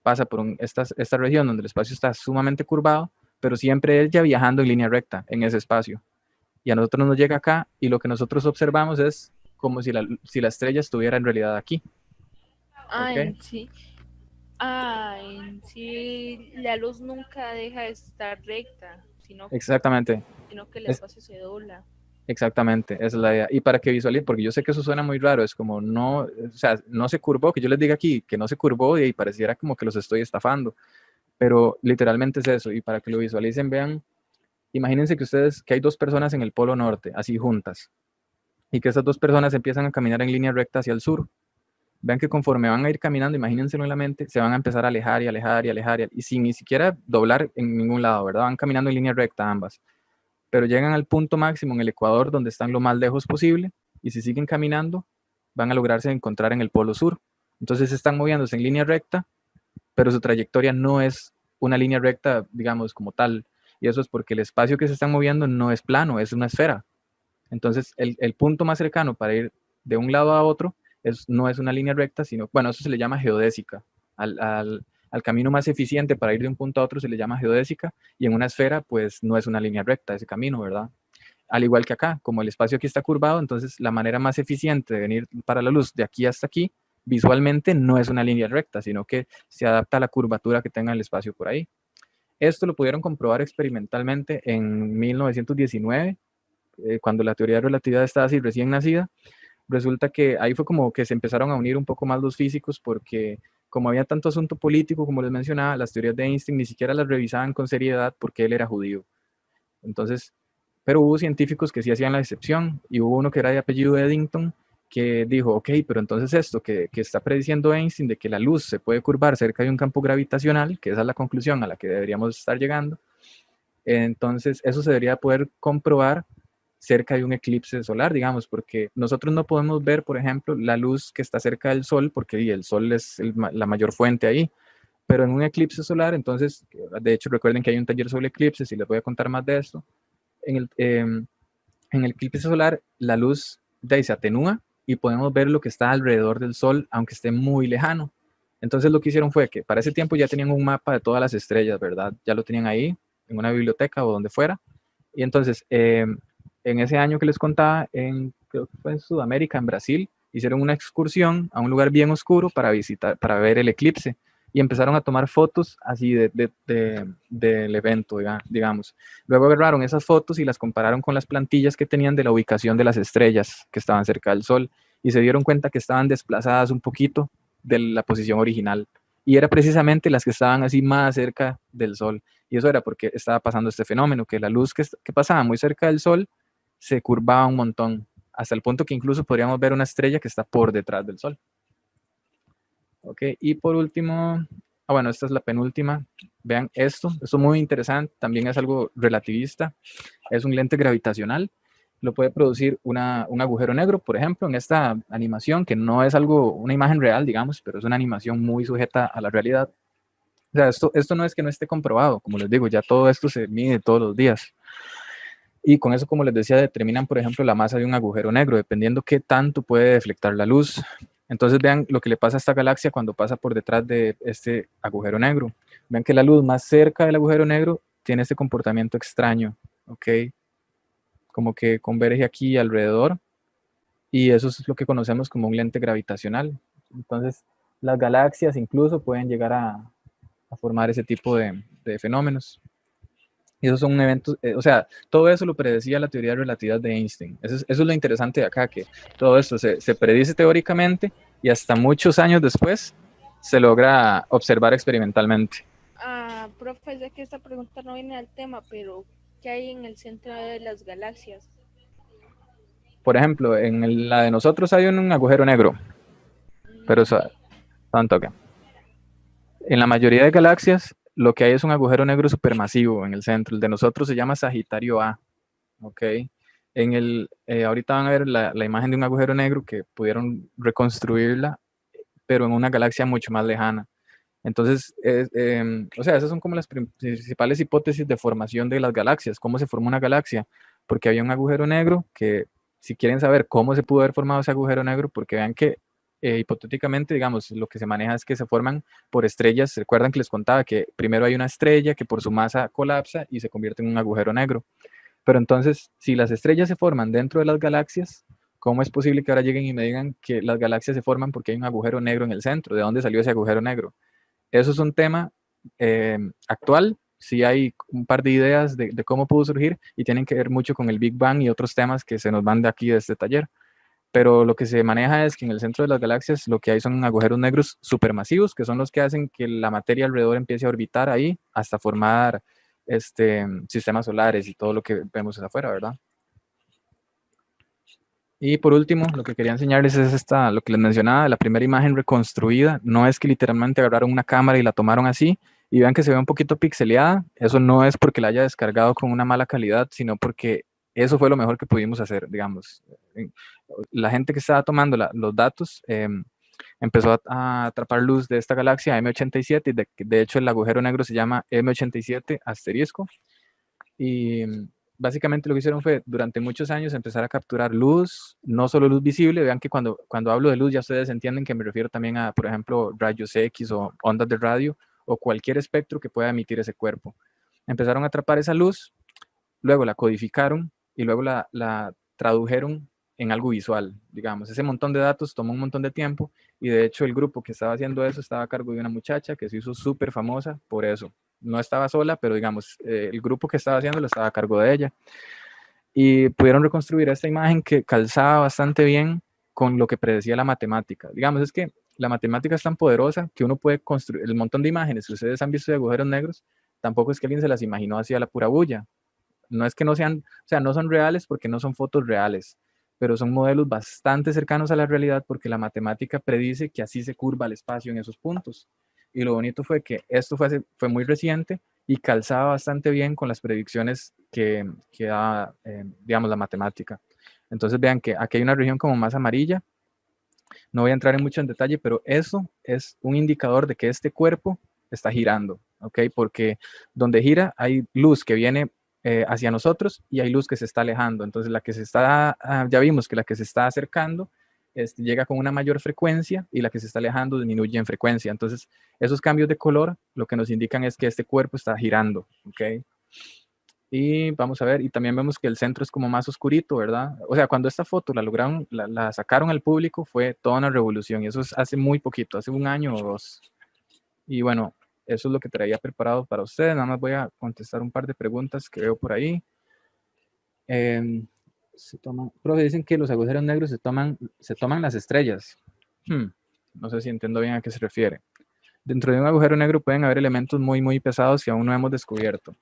pasa por esta región donde el espacio está sumamente curvado, pero siempre ella viajando en línea recta en ese espacio. Y a nosotros nos llega acá y lo que nosotros observamos es como si la estrella estuviera en realidad aquí. Ah, ¿Ok? en sí, la luz nunca deja de estar recta, Exactamente. sino que el espacio se dobla. Exactamente, esa es la idea. Y para que visualicen, porque yo sé que eso suena muy raro, es como no, o sea, no se curvó, que yo les diga aquí que no se curvó y pareciera como que los estoy estafando, pero literalmente es eso. Y para que lo visualicen, vean, imagínense que que hay dos personas en el polo norte, así juntas, y que esas dos personas empiezan a caminar en línea recta hacia el sur. Vean que conforme van a ir caminando, imagínenselo en la mente, se van a empezar a alejar y alejar y alejar, y sin ni siquiera doblar en ningún lado, ¿verdad? Van caminando en línea recta ambas, pero llegan al punto máximo en el ecuador donde están lo más lejos posible, y si siguen caminando, van a lograrse encontrar en el polo sur. Entonces están moviéndose en línea recta, pero su trayectoria no es una línea recta, digamos, como tal, y eso es porque el espacio que se están moviendo no es plano, es una esfera. Entonces, el punto más cercano para ir de un lado a otro no es una línea recta, sino, bueno, eso se le llama geodésica. Al camino más eficiente para ir de un punto a otro se le llama geodésica, y en una esfera, pues, no es una línea recta ese camino, ¿verdad? Al igual que acá, como el espacio aquí está curvado, entonces la manera más eficiente de venir para la luz de aquí hasta aquí, visualmente no es una línea recta, sino que se adapta a la curvatura que tenga el espacio por ahí. Esto lo pudieron comprobar experimentalmente en 1919, cuando la teoría de relatividad estaba así recién nacida. Resulta que ahí fue como que se empezaron a unir un poco más los físicos, porque como había tanto asunto político, como les mencionaba, las teorías de Einstein ni siquiera las revisaban con seriedad porque él era judío. Entonces, pero hubo científicos que sí hacían la excepción, y hubo uno que era de apellido Eddington, que dijo, ok, pero entonces esto que está prediciendo Einstein de que la luz se puede curvar cerca de un campo gravitacional, que esa es la conclusión a la que deberíamos estar llegando, entonces eso se debería poder comprobar cerca de un eclipse solar, digamos, porque nosotros no podemos ver, por ejemplo, la luz que está cerca del Sol, porque el Sol es la mayor fuente ahí, pero en un eclipse solar, entonces, de hecho, recuerden que hay un taller sobre eclipses y les voy a contar más de esto. En el eclipse solar, la luz de ahí se atenúa y podemos ver lo que está alrededor del Sol, aunque esté muy lejano. Entonces lo que hicieron fue que para ese tiempo ya tenían un mapa de todas las estrellas, ¿verdad? Ya lo tenían ahí, en una biblioteca o donde fuera. Y entonces, en ese año que les contaba, creo que fue en Sudamérica, en Brasil, hicieron una excursión a un lugar bien oscuro para ver el eclipse. Y empezaron a tomar fotos así del evento, digamos. Luego agarraron esas fotos y las compararon con las plantillas que tenían de la ubicación de las estrellas que estaban cerca del Sol, y se dieron cuenta que estaban desplazadas un poquito de la posición original. Y era precisamente las que estaban así más cerca del Sol. Y eso era porque estaba pasando este fenómeno, que la luz que pasaba muy cerca del Sol se curvaba un montón, hasta el punto que incluso podríamos ver una estrella que está por detrás del Sol. Ok, y por último, bueno, esta es la penúltima. Vean esto es muy interesante, también es algo relativista, es un lente gravitacional, lo puede producir un agujero negro, por ejemplo, en esta animación, que no es una imagen real, digamos, pero es una animación muy sujeta a la realidad. O sea, esto no es que no esté comprobado, como les digo, ya todo esto se mide todos los días. Y con eso, como les decía, determinan, por ejemplo, la masa de un agujero negro, dependiendo qué tanto puede deflectar la luz. Entonces vean lo que le pasa a esta galaxia cuando pasa por detrás de este agujero negro. Vean que la luz más cerca del agujero negro tiene este comportamiento extraño, ¿ok? Como que converge aquí alrededor, y eso es lo que conocemos como un lente gravitacional. Entonces, las galaxias incluso pueden llegar a formar ese tipo de fenómenos. Y esos son eventos, o sea, todo eso lo predecía la teoría de relatividad de Einstein. Eso es lo interesante de acá, que todo esto se predice teóricamente y hasta muchos años después se logra observar experimentalmente. Profe, ya que esta pregunta no viene al tema, pero ¿qué hay en el centro de las galaxias? Por ejemplo, en la de nosotros hay un agujero negro, pero eso, tanto que en la mayoría de galaxias lo que hay es un agujero negro supermasivo en el centro. El de nosotros se llama Sagitario A. ¿Ok? Ahorita van a ver la imagen de un agujero negro que pudieron reconstruirla, pero en una galaxia mucho más lejana. Entonces, o sea, esas son como las principales hipótesis de formación de las galaxias. ¿Cómo se forma una galaxia? Porque había un agujero negro que, si quieren saber cómo se pudo haber formado ese agujero negro, porque vean que hipotéticamente, digamos, lo que se maneja es que se forman por estrellas. Recuerdan que les contaba que primero hay una estrella que por su masa colapsa y se convierte en un agujero negro. Pero entonces, si las estrellas se forman dentro de las galaxias, ¿cómo es posible que ahora lleguen y me digan que las galaxias se forman porque hay un agujero negro en el centro? ¿De dónde salió ese agujero negro? Eso es un tema actual. Sí hay un par de ideas de cómo pudo surgir y tienen que ver mucho con el Big Bang y otros temas que se nos van de aquí de este taller. Pero lo que se maneja es que en el centro de las galaxias lo que hay son agujeros negros supermasivos, que son los que hacen que la materia alrededor empiece a orbitar ahí hasta formar sistemas solares y todo lo que vemos afuera, ¿verdad? Y por último, lo que quería enseñarles es lo que les mencionaba, la primera imagen reconstruida. No es que literalmente agarraron una cámara y la tomaron así y vean que se ve un poquito pixeleada. Eso no es porque la haya descargado con una mala calidad, sino porque eso fue lo mejor que pudimos hacer, digamos. La gente que estaba tomando los datos empezó a atrapar luz de esta galaxia M87 y de hecho el agujero negro se llama M87 asterisco. Y básicamente lo que hicieron fue, durante muchos años, empezar a capturar luz, no solo luz visible. Vean que cuando hablo de luz ya ustedes entienden que me refiero también a, por ejemplo, rayos X o ondas de radio o cualquier espectro que pueda emitir ese cuerpo. Empezaron a atrapar esa luz, luego la codificaron y luego la tradujeron en algo visual, digamos. Ese montón de datos tomó un montón de tiempo y de hecho el grupo que estaba haciendo eso estaba a cargo de una muchacha que se hizo súper famosa por eso. No estaba sola, pero digamos, el grupo que estaba haciendo lo estaba a cargo de ella. Y pudieron reconstruir esta imagen que calzaba bastante bien con lo que predecía la matemática. Digamos, es que la matemática es tan poderosa que uno puede construir el montón de imágenes que ustedes han visto de agujeros negros, tampoco es que alguien se las imaginó así a la pura bulla. No es que no sean, o sea, no son reales porque no son fotos reales, pero son modelos bastante cercanos a la realidad porque la matemática predice que así se curva el espacio en esos puntos. Y lo bonito fue que esto fue muy reciente y calzaba bastante bien con las predicciones que da, digamos, la matemática. Entonces vean que aquí hay una región como más amarilla. No voy a entrar en mucho en detalle, pero eso es un indicador de que este cuerpo está girando, ¿ok? Porque donde gira hay luz que viene hacia nosotros y hay luz que se está alejando. Entonces la que se está, ya vimos que la que se está acercando llega con una mayor frecuencia y la que se está alejando disminuye en frecuencia. Entonces esos cambios de color lo que nos indican es que este cuerpo está girando, ¿ok? Y vamos a ver, y también vemos que el centro es como más oscurito, ¿verdad? O sea, cuando esta foto la lograron, la sacaron al público, fue toda una revolución, y eso es hace muy poquito, hace un año o dos. Y bueno, eso es lo que traía preparado para ustedes. Nada más voy a contestar un par de preguntas que veo por ahí. Profe, dicen que los agujeros negros se toman las estrellas. No sé si entiendo bien a qué se refiere. Dentro de un agujero negro pueden haber elementos muy, muy pesados que aún no hemos descubierto.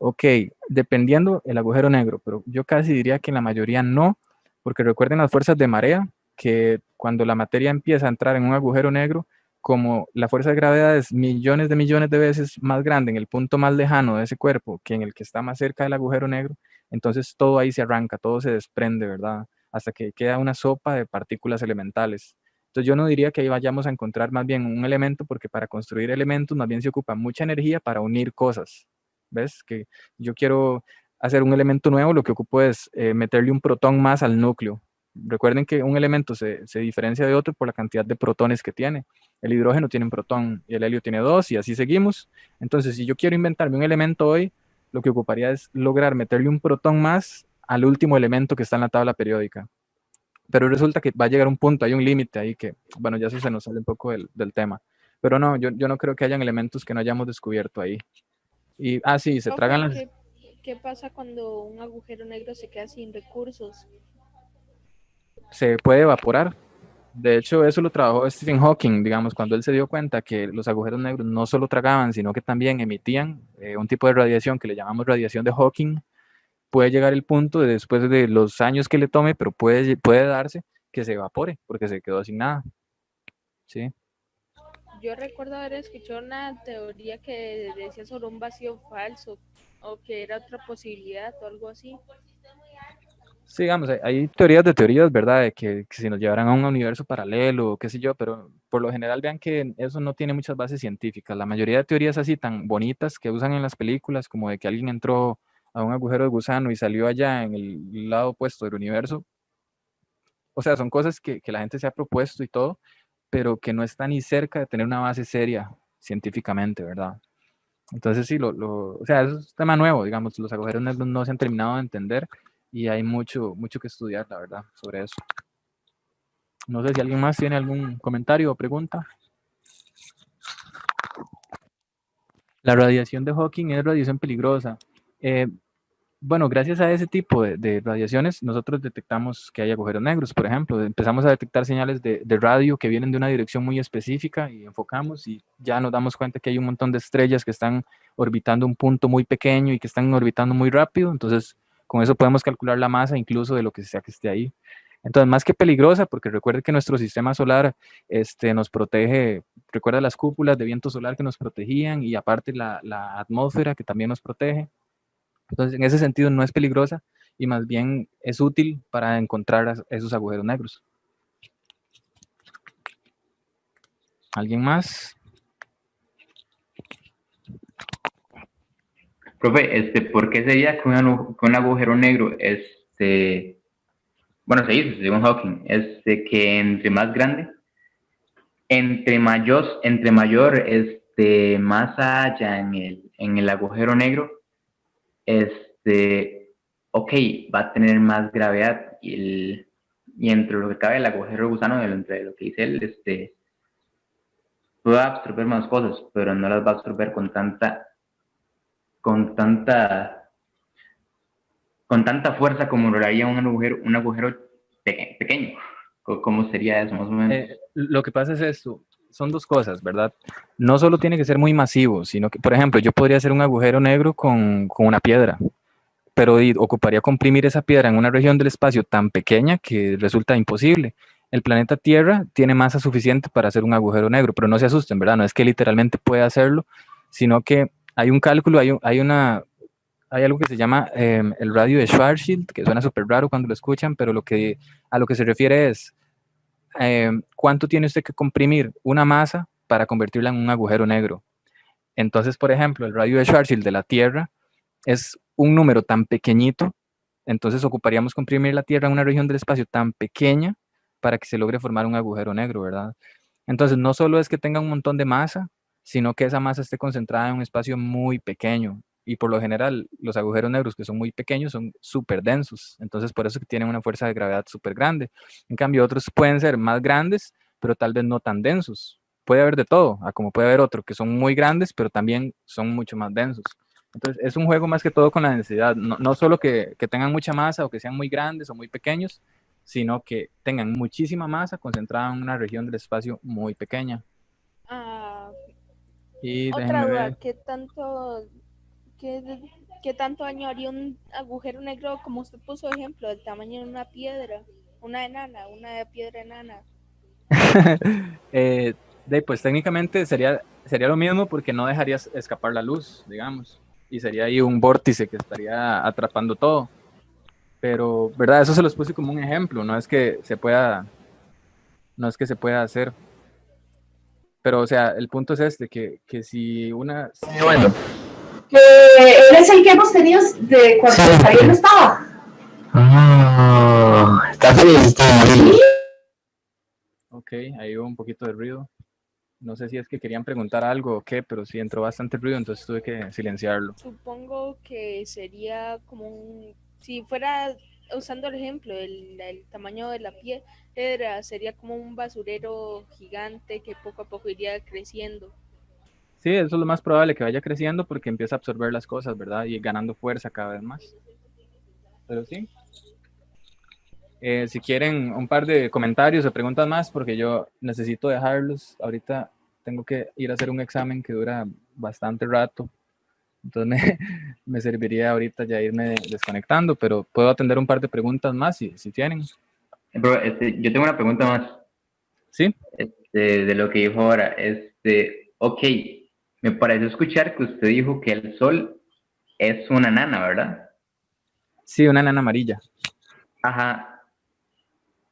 Ok, dependiendo el agujero negro, pero yo casi diría que en la mayoría no, porque recuerden las fuerzas de marea, que cuando la materia empieza a entrar en un agujero negro, como la fuerza de gravedad es millones de veces más grande en el punto más lejano de ese cuerpo que en el que está más cerca del agujero negro, entonces todo ahí se arranca, todo se desprende, ¿verdad? Hasta que queda una sopa de partículas elementales. Entonces yo no diría que ahí vayamos a encontrar más bien un elemento, porque para construir elementos más bien se ocupa mucha energía para unir cosas. ¿Ves? Que yo quiero hacer un elemento nuevo, lo que ocupo es meterle un protón más al núcleo. Recuerden que un elemento se diferencia de otro por la cantidad de protones que tiene. El hidrógeno tiene un protón y el helio tiene dos y así seguimos. Entonces, si yo quiero inventarme un elemento hoy, lo que ocuparía es lograr meterle un protón más al último elemento que está en la tabla periódica. Pero resulta que va a llegar un punto, hay un límite ahí que, bueno, ya eso se nos sale un poco del tema. Pero no, yo no creo que hayan elementos que no hayamos descubierto ahí. Y, sí, se tragan las... ¿Qué pasa cuando un agujero negro se queda sin recursos? Se puede evaporar. De hecho, eso lo trabajó Stephen Hawking, digamos, cuando él se dio cuenta que los agujeros negros no solo tragaban, sino que también emitían un tipo de radiación que le llamamos radiación de Hawking. Puede llegar el punto de, después de los años que le tome, pero puede darse que se evapore porque se quedó sin nada. ¿Sí? yo recuerdo haber escuchado una teoría que decía sobre un vacío falso o que era otra posibilidad o algo así. Sí, digamos, hay teorías de teorías, ¿verdad? De que si nos llevaran a un universo paralelo, qué sé yo, pero por lo general vean que eso no tiene muchas bases científicas. La mayoría de teorías así tan bonitas que usan en las películas, como de que alguien entró a un agujero de gusano y salió allá en el lado opuesto del universo, o sea, son cosas que la gente se ha propuesto y todo, pero que no está ni cerca de tener una base seria científicamente, ¿verdad? Entonces sí, o sea, eso es un tema nuevo, digamos, los agujeros negros no se han terminado de entender y hay mucho, mucho que estudiar, la verdad, sobre eso. No sé si alguien más tiene algún comentario o pregunta. La radiación de Hawking es radiación peligrosa. Bueno, gracias a ese tipo de radiaciones, nosotros detectamos que hay agujeros negros, por ejemplo. Empezamos a detectar señales de radio que vienen de una dirección muy específica y enfocamos y ya nos damos cuenta que hay un montón de estrellas que están orbitando un punto muy pequeño y que están orbitando muy rápido. Entonces, con eso podemos calcular la masa incluso de lo que sea que esté ahí. Entonces, más que peligrosa, porque recuerde que nuestro sistema solar nos protege, recuerda las cúpulas de viento solar que nos protegían y aparte la atmósfera que también nos protege. Entonces, en ese sentido no es peligrosa y más bien es útil para encontrar esos agujeros negros. ¿Alguien más? Profe, ¿por qué sería que un agujero negro, bueno, se dice, según Hawking, que entre más grande, entre mayor masa haya en el agujero negro, ok, va a tener más gravedad y entre lo que cabe el agujero gusano, entre lo que dice él, puede absorber más cosas, pero no las va a absorber con tanta fuerza como lo haría un agujero pequeño. ¿Cómo sería eso, más o menos? Lo que pasa es esto, son dos cosas, ¿verdad? No solo tiene que ser muy masivo, sino que, por ejemplo, yo podría hacer un agujero negro con una piedra, pero ocuparía comprimir esa piedra en una región del espacio tan pequeña que resulta imposible. El planeta Tierra tiene masa suficiente para hacer un agujero negro, pero no se asusten, ¿verdad? No es que literalmente pueda hacerlo, sino que hay un cálculo, hay algo que se llama el radio de Schwarzschild, que suena súper raro cuando lo escuchan, pero a lo que se refiere es cuánto tiene usted que comprimir una masa para convertirla en un agujero negro. Entonces, por ejemplo, el radio de Schwarzschild de la Tierra es un número tan pequeñito, entonces ocuparíamos comprimir la Tierra en una región del espacio tan pequeña para que se logre formar un agujero negro, ¿verdad? Entonces, no solo es que tenga un montón de masa, sino que esa masa esté concentrada en un espacio muy pequeño. Y por lo general, los agujeros negros que son muy pequeños son súper densos. Entonces, por eso que tienen una fuerza de gravedad súper grande. En cambio, otros pueden ser más grandes, pero tal vez no tan densos. Puede haber de todo, como puede haber otros que son muy grandes, pero también son mucho más densos. Entonces, es un juego más que todo con la densidad. No solo que tengan mucha masa o que sean muy grandes o muy pequeños, sino que tengan muchísima masa concentrada en una región del espacio muy pequeña. Y Otra déjenme duda, ver. ¿qué tanto daño haría un agujero negro, como usted puso ejemplo, del tamaño de una piedra, una piedra enana? Pues técnicamente sería lo mismo porque no dejarías escapar la luz, digamos, y sería ahí un vórtice que estaría atrapando todo. Pero, ¿verdad? Eso se los puse como un ejemplo, no es que se pueda hacer. Pero, o sea, el punto es que si una... Bueno. Él es el que hemos tenido de cuando Javier no estaba. Está feliz. Ok, ahí hubo un poquito de ruido. No sé si es que querían preguntar algo o qué, pero sí entró bastante ruido, entonces tuve que silenciarlo. Supongo que sería si fuera usando el ejemplo, el tamaño de la piedra, sería como un basurero gigante que poco a poco iría creciendo. Sí, eso es lo más probable, que vaya creciendo porque empieza a absorber las cosas, ¿verdad? Y ganando fuerza cada vez más. Pero sí. Si quieren un par de comentarios o preguntas más, porque yo necesito dejarlos. Ahorita tengo que ir a hacer un examen que dura bastante rato. Entonces me serviría ahorita ya irme desconectando, pero puedo atender un par de preguntas más si tienen. Pero, yo tengo una pregunta más. ¿Sí? de lo que dijo ahora. Ok, me pareció escuchar que usted dijo que el Sol es una nana, ¿verdad? Sí, una enana amarilla. Ajá.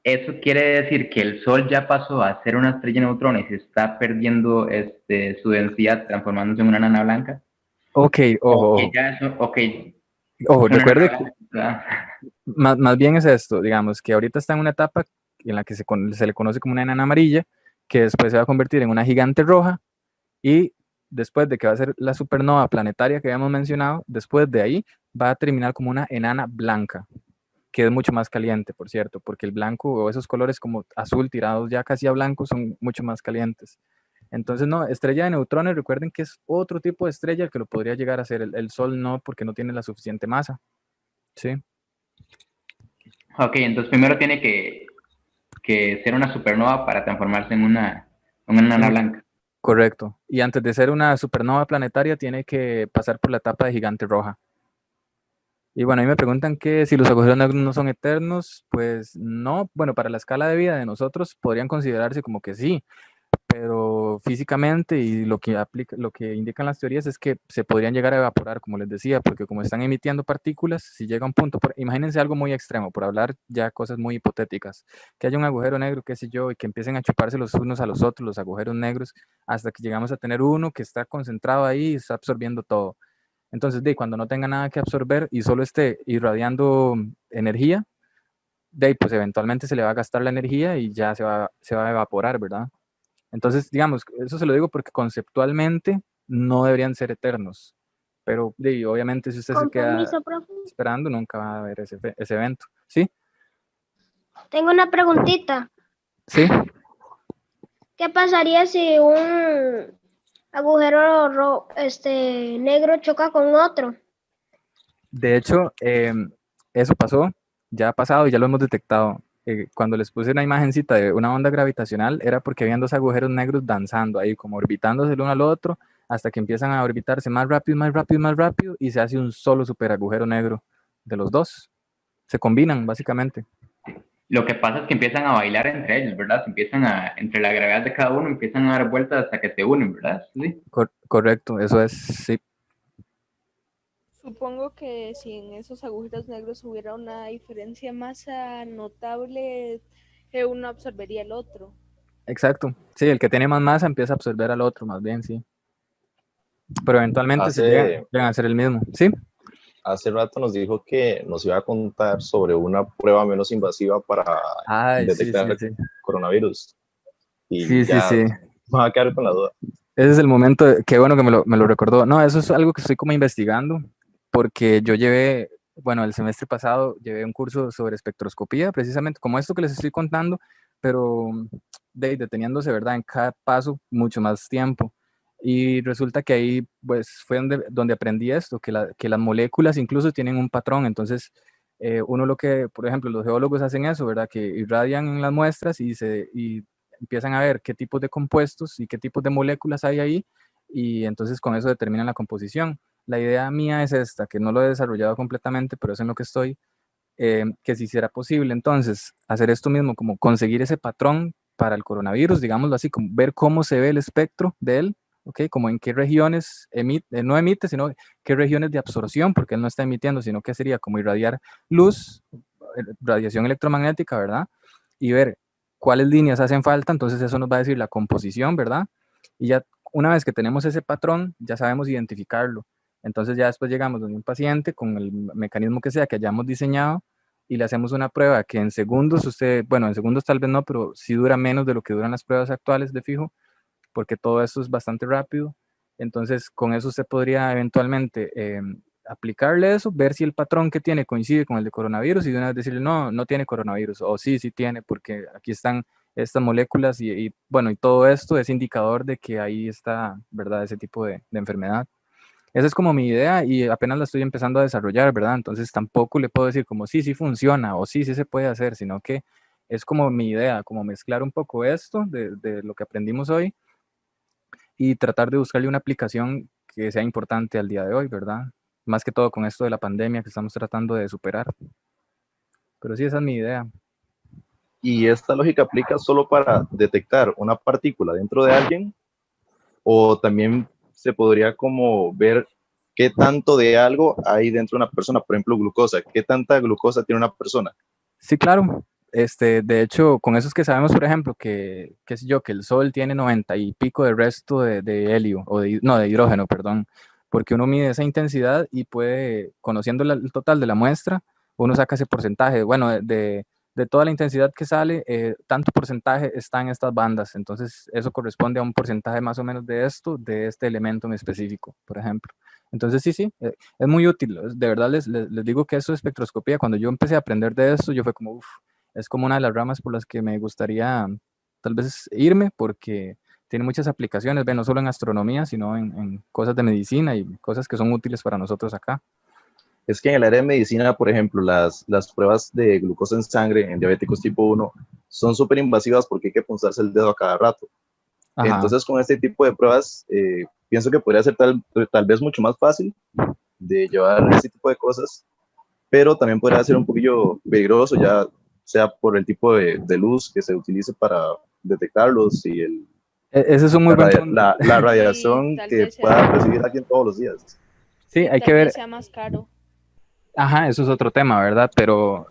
Eso quiere decir que el Sol ya pasó a ser una estrella de neutrones y está perdiendo su densidad, transformándose en una nana blanca. Ok, ojo, Ok, ojo. ya eso, ok. Ojo, Una nana recuerde, blanca, ¿verdad? más bien es esto, digamos, que ahorita está en una etapa en la que se le conoce como una enana amarilla, que después se va a convertir en una gigante roja, y después de que va a ser la supernova planetaria que habíamos mencionado, después de ahí va a terminar como una enana blanca, que es mucho más caliente, por cierto, porque el blanco o esos colores como azul tirados ya casi a blanco son mucho más calientes. Entonces, no, estrella de neutrones, recuerden que es otro tipo de estrella que lo podría llegar a ser. El Sol no, porque no tiene la suficiente masa. ¿Sí? Ok, entonces primero tiene que ser una supernova para transformarse en una nana blanca. Correcto. Y antes de ser una supernova planetaria, tiene que pasar por la etapa de gigante roja. Y bueno, a mí me preguntan que si los agujeros negros no son eternos, pues no. Bueno, para la escala de vida de nosotros podrían considerarse como que sí, pero físicamente y lo que indican las teorías es que se podrían llegar a evaporar, como les decía, porque como están emitiendo partículas, si llega un punto, imagínense algo muy extremo, por hablar ya cosas muy hipotéticas, que haya un agujero negro, qué sé yo, y que empiecen a chuparse los unos a los otros, los agujeros negros, hasta que llegamos a tener uno que está concentrado ahí y está absorbiendo todo. Entonces, cuando no tenga nada que absorber y solo esté irradiando energía, pues eventualmente se le va a gastar la energía y ya se va a evaporar, ¿verdad? Entonces, digamos, eso se lo digo porque conceptualmente no deberían ser eternos, pero obviamente si usted se Con queda permiso, profe. esperando, nunca va a haber ese evento. ¿Sí? Tengo una preguntita. Sí. ¿Qué pasaría si un agujero negro choca con otro? De hecho, eso pasó, ya ha pasado y ya lo hemos detectado. Cuando les puse una imagencita de una onda gravitacional, era porque habían dos agujeros negros danzando ahí, como orbitándose el uno al otro, hasta que empiezan a orbitarse más rápido, más rápido, más rápido, y se hace un solo super agujero negro de los dos. Se combinan, básicamente. Lo que pasa es que empiezan a bailar entre ellos, ¿verdad? Entre la gravedad de cada uno, empiezan a dar vueltas hasta que se unen, ¿verdad? ¿Sí? Correcto, eso es, sí. Supongo que si en esos agujeros negros hubiera una diferencia más notable, uno absorbería el otro. Exacto. Sí, el que tiene más masa empieza a absorber al otro, más bien, sí. Pero eventualmente llegan a ser el mismo, ¿sí? Hace rato nos dijo que nos iba a contar sobre una prueba menos invasiva para detectar el coronavirus. Y ya Sí. va a quedar con la duda. Ese es el momento, qué bueno que me lo recordó. No, eso es algo que estoy como investigando, porque yo llevé, bueno, el semestre pasado llevé un curso sobre espectroscopía, precisamente como esto que les estoy contando, pero deteniéndose, ¿verdad? En cada paso mucho más tiempo. Y resulta que ahí, pues, fue donde aprendí esto, que las moléculas incluso tienen un patrón. Entonces, uno lo que, por ejemplo, los geólogos hacen eso, ¿verdad? Que irradian las muestras y empiezan a ver qué tipos de compuestos y qué tipos de moléculas hay ahí, y entonces con eso determinan la composición. La idea mía es esta, que no lo he desarrollado completamente, pero es en lo que estoy, que si será posible entonces hacer esto mismo, como conseguir ese patrón para el coronavirus, digámoslo así, como ver cómo se ve el espectro de él, ¿ok? Como en qué regiones no emite, sino qué regiones de absorción, porque él no está emitiendo, sino que sería como irradiar luz, radiación electromagnética, ¿verdad? Y ver cuáles líneas hacen falta, entonces eso nos va a decir la composición, ¿verdad? Y ya una vez que tenemos ese patrón, ya sabemos identificarlo. Entonces ya después llegamos donde un paciente con el mecanismo que sea que hayamos diseñado y le hacemos una prueba que en segundos bueno, en segundos tal vez no, pero sí dura menos de lo que duran las pruebas actuales de fijo, porque todo esto es bastante rápido. Entonces con eso usted podría eventualmente aplicarle eso, ver si el patrón que tiene coincide con el de coronavirus y de una vez decirle, no, no tiene coronavirus, o sí, sí tiene, porque aquí están estas moléculas y bueno, y todo esto es indicador de que ahí está, ¿verdad?, ese tipo de enfermedad. Esa es como mi idea y apenas la estoy empezando a desarrollar, ¿verdad? Entonces tampoco le puedo decir como sí, sí funciona o sí, sí se puede hacer, sino que es como mi idea, como mezclar un poco esto de lo que aprendimos hoy y tratar de buscarle una aplicación que sea importante al día de hoy, ¿verdad? Más que todo con esto de la pandemia que estamos tratando de superar. Pero sí, esa es mi idea. ¿Y esta lógica aplica solo para detectar una partícula dentro de alguien? ¿O también se podría como ver qué tanto de algo hay dentro de una persona? Por ejemplo, glucosa. ¿Qué tanta glucosa tiene una persona? Sí, claro. De hecho, con eso es que sabemos, por ejemplo, qué sé yo, que el Sol tiene 90 y pico de resto de helio, no, de hidrógeno, perdón, porque uno mide esa intensidad y puede, conociendo el total de la muestra, uno saca ese porcentaje. Bueno, de toda la intensidad que sale, tanto porcentaje está en estas bandas, entonces eso corresponde a un porcentaje más o menos de esto, de este elemento en específico, por ejemplo. Entonces sí, es muy útil. De verdad les digo que eso de espectroscopía, cuando yo empecé a aprender de esto, yo fue como, uff, es como una de las ramas por las que me gustaría tal vez irme, porque tiene muchas aplicaciones, no solo en astronomía, sino en cosas de medicina y cosas que son útiles para nosotros acá. Es que en el área de medicina, por ejemplo, las pruebas de glucosa en sangre en diabéticos tipo 1 son súper invasivas porque hay que punzarse el dedo a cada rato. Ajá. Entonces, con este tipo de pruebas, pienso que podría ser tal vez mucho más fácil de llevar ese tipo de cosas, pero también podría ser un poquillo peligroso, ya sea por el tipo de luz que se utilice para detectarlos y ese es un muy buen punto. La radiación sí, que pueda recibir alguien todos los días. Sí, hay que ver. Sea más caro. Ajá, eso es otro tema, ¿verdad? Pero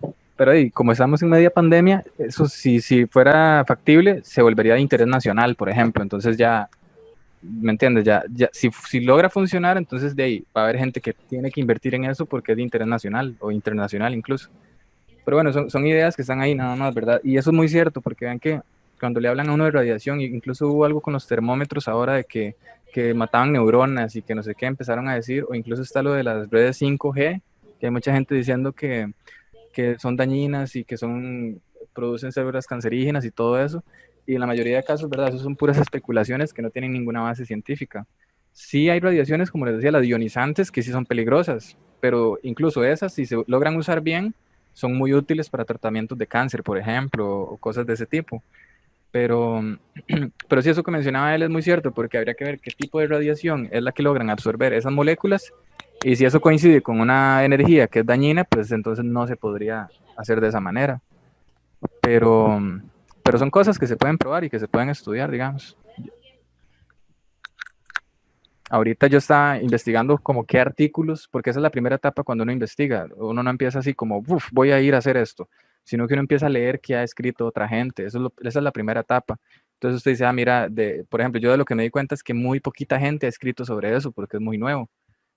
como estamos en media pandemia, eso si fuera factible, se volvería de interés nacional, por ejemplo. Entonces ya, ¿me entiendes? Ya si logra funcionar, entonces de ahí va a haber gente que tiene que invertir en eso porque es de interés nacional o internacional incluso. Pero bueno, son ideas que están ahí nada más, ¿verdad? Y eso es muy cierto, porque vean que cuando le hablan a uno de radiación, incluso hubo algo con los termómetros ahora de que mataban neuronas y que no sé qué empezaron a decir, o incluso está lo de las redes 5G, que hay mucha gente diciendo que son dañinas y que producen células cancerígenas y todo eso, y en la mayoría de casos, ¿verdad? Eso son puras especulaciones que no tienen ninguna base científica. Sí hay radiaciones, como les decía, las ionizantes, que sí son peligrosas, pero incluso esas, si se logran usar bien, son muy útiles para tratamientos de cáncer, por ejemplo, o cosas de ese tipo. Pero sí, eso que mencionaba él es muy cierto, porque habría que ver qué tipo de radiación es la que logran absorber esas moléculas, y si eso coincide con una energía que es dañina, pues entonces no se podría hacer de esa manera. Pero son cosas que se pueden probar y que se pueden estudiar, digamos. Ahorita yo estaba investigando como qué artículos, porque esa es la primera etapa cuando uno investiga. Uno no empieza así como, voy a ir a hacer esto, sino que uno empieza a leer qué ha escrito otra gente. Esa es la primera etapa. Entonces usted dice, mira, por ejemplo, yo de lo que me di cuenta es que muy poquita gente ha escrito sobre eso, porque es muy nuevo.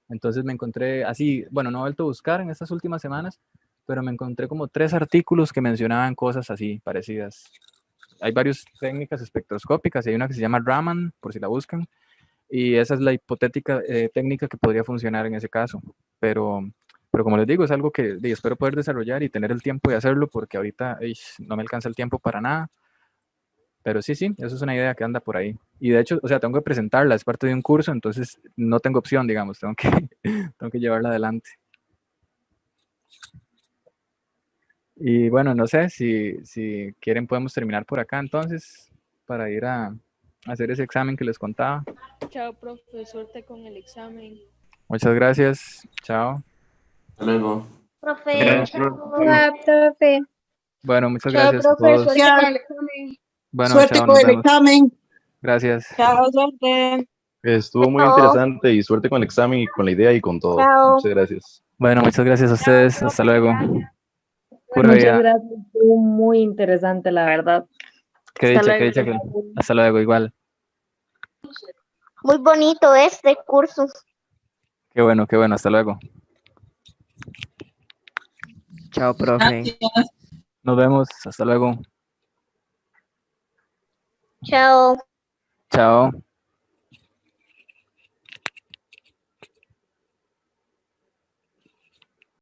Entonces me encontré así, bueno, no he vuelto a buscar en estas últimas semanas, pero me encontré como 3 artículos que mencionaban cosas así, parecidas. Hay varias técnicas espectroscópicas, y hay una que se llama Raman, por si la buscan, y esa es la hipotética técnica que podría funcionar en ese caso. Pero como les digo, es algo que espero poder desarrollar y tener el tiempo de hacerlo, porque ahorita no me alcanza el tiempo para nada. Pero sí, eso es una idea que anda por ahí. Y de hecho, o sea, tengo que presentarla, es parte de un curso, entonces no tengo opción, digamos, tengo que llevarla adelante. Y bueno, no sé, si quieren podemos terminar por acá entonces, para ir a hacer ese examen que les contaba. Chao, profe, suerte con el examen. Muchas gracias, chao. Hasta luego. Profe, Chao, profe. Bueno, muchas chao, gracias a profe, todos. suerte con el examen. Bueno, Suerte chao, con nos el vemos. examen. Gracias. Chao, suerte. Estuvo muy interesante y suerte con el examen y con la idea y con todo. Chao. Muchas gracias. Bueno, muchas gracias a ustedes. Chao, Hasta profe, luego. gracias. Pura Muchas vida. gracias, estuvo muy interesante, la verdad. Qué Hasta dicha. luego. Hasta luego, igual. Muy bonito este curso. Qué bueno, hasta luego. Chao, profe. Nos vemos, hasta luego. Chao. Chao.